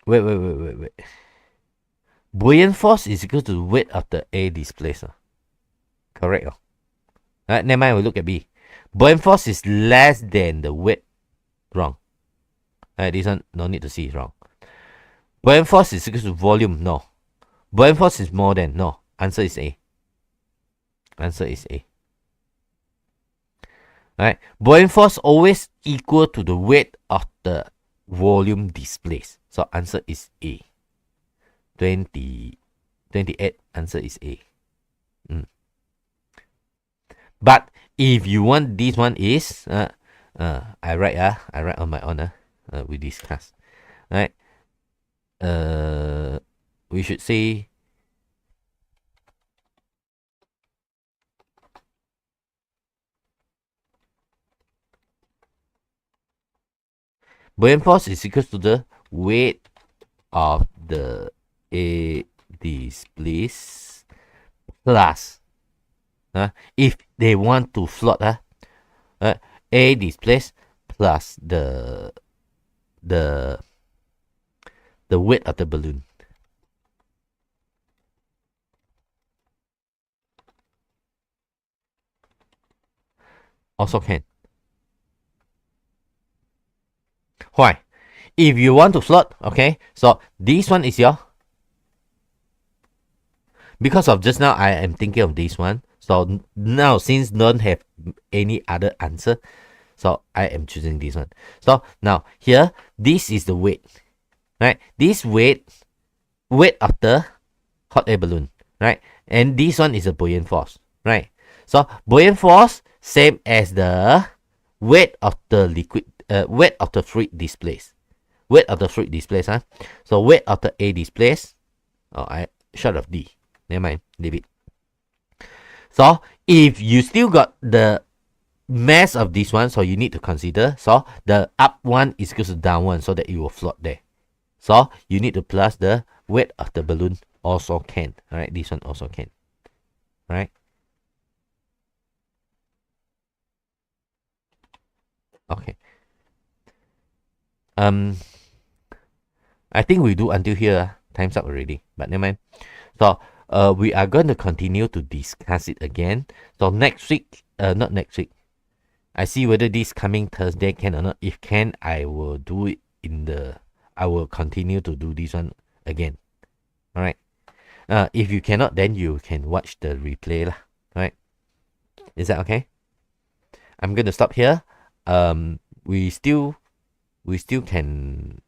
S1: Wait. Buoyant force is equal to the weight of the A displaced. Correct. Alright, never mind, we look at B. Buoyant force is less than the weight. Wrong. Alright, this one no need to see, wrong. Buoyant force is equal to volume. No. Buoyant force is more than. No. Answer is A. Answer is A. Alright. Buoyant force always equal to the weight of the volume displaced. So answer is A. 28. Answer is A. But if you want this one is I write on my own. We discuss. Right. We should say buoyant force is equal to the weight of the A displaced plus if they want to float A displaced plus the weight of the balloon. Also can. Why? If you want to float, okay, so this one is your. Because of just now, I am thinking of this one. So now, since don't have any other answer, so I am choosing this one. So now here, this is the weight, right? This weight of the hot air balloon, right? And this one is a buoyant force, right? So buoyant force same as the weight of the liquid, weight of the fluid displaced. Weight of the fluid displaced, So weight of the A displaced. Oh, I short of D. Never mind, leave it. So if you still got the mass of this one, so you need to consider. So the up one is equal to down one, so that it will float there. So you need to plus the weight of the balloon also can. Alright, this one also can. Alright. Okay. I think we do until here. Time's up already. But never mind. So we are going to continue to discuss it again. So next week, not next week. I see whether this coming Thursday can or not. If can, I will do it I will continue to do this one again. Alright. If you cannot, then you can watch the replay lah. Alright. Is that okay? I'm gonna stop here. We still can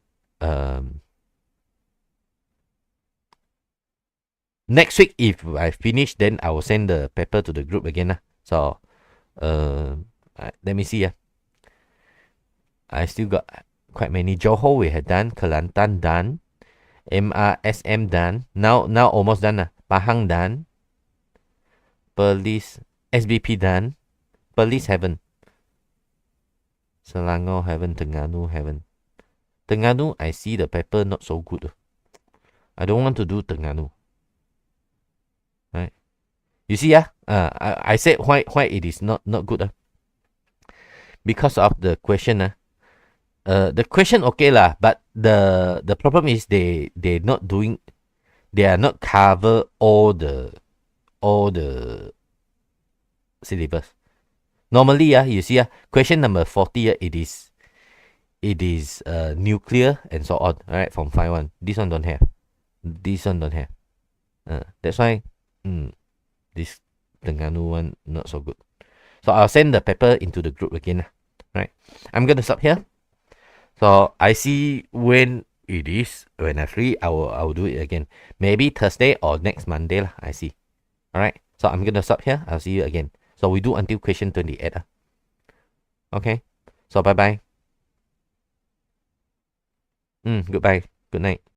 S1: next week, if I finish, then I will send the paper to the group again. So let me see. I still got quite many. Johor we had done, Kelantan done, MRSM done. Now almost done. Pahang done. Perlis, SBP done. Perlis haven't. Selangor haven't. Terengganu haven't. Terengganu, I see the paper not so good. I don't want to do Terengganu. Right? You see, I said why it is not good. Because of the question. The question okay lah, but the problem is they are not cover all the syllabus. Normally you see question number 40 it is nuclear and so on, right, from 5-1. This one don't have. That's why this Terengganu one not so good. So I'll send the paper into the group again. Right. I'm gonna stop here. So I see when it is. When I'm free, I will do it again. Maybe Thursday or next Monday lah. I see. All right. So I'm gonna stop here. I'll see you again. So we do until question 28. Okay. So bye bye. Goodbye. Good night.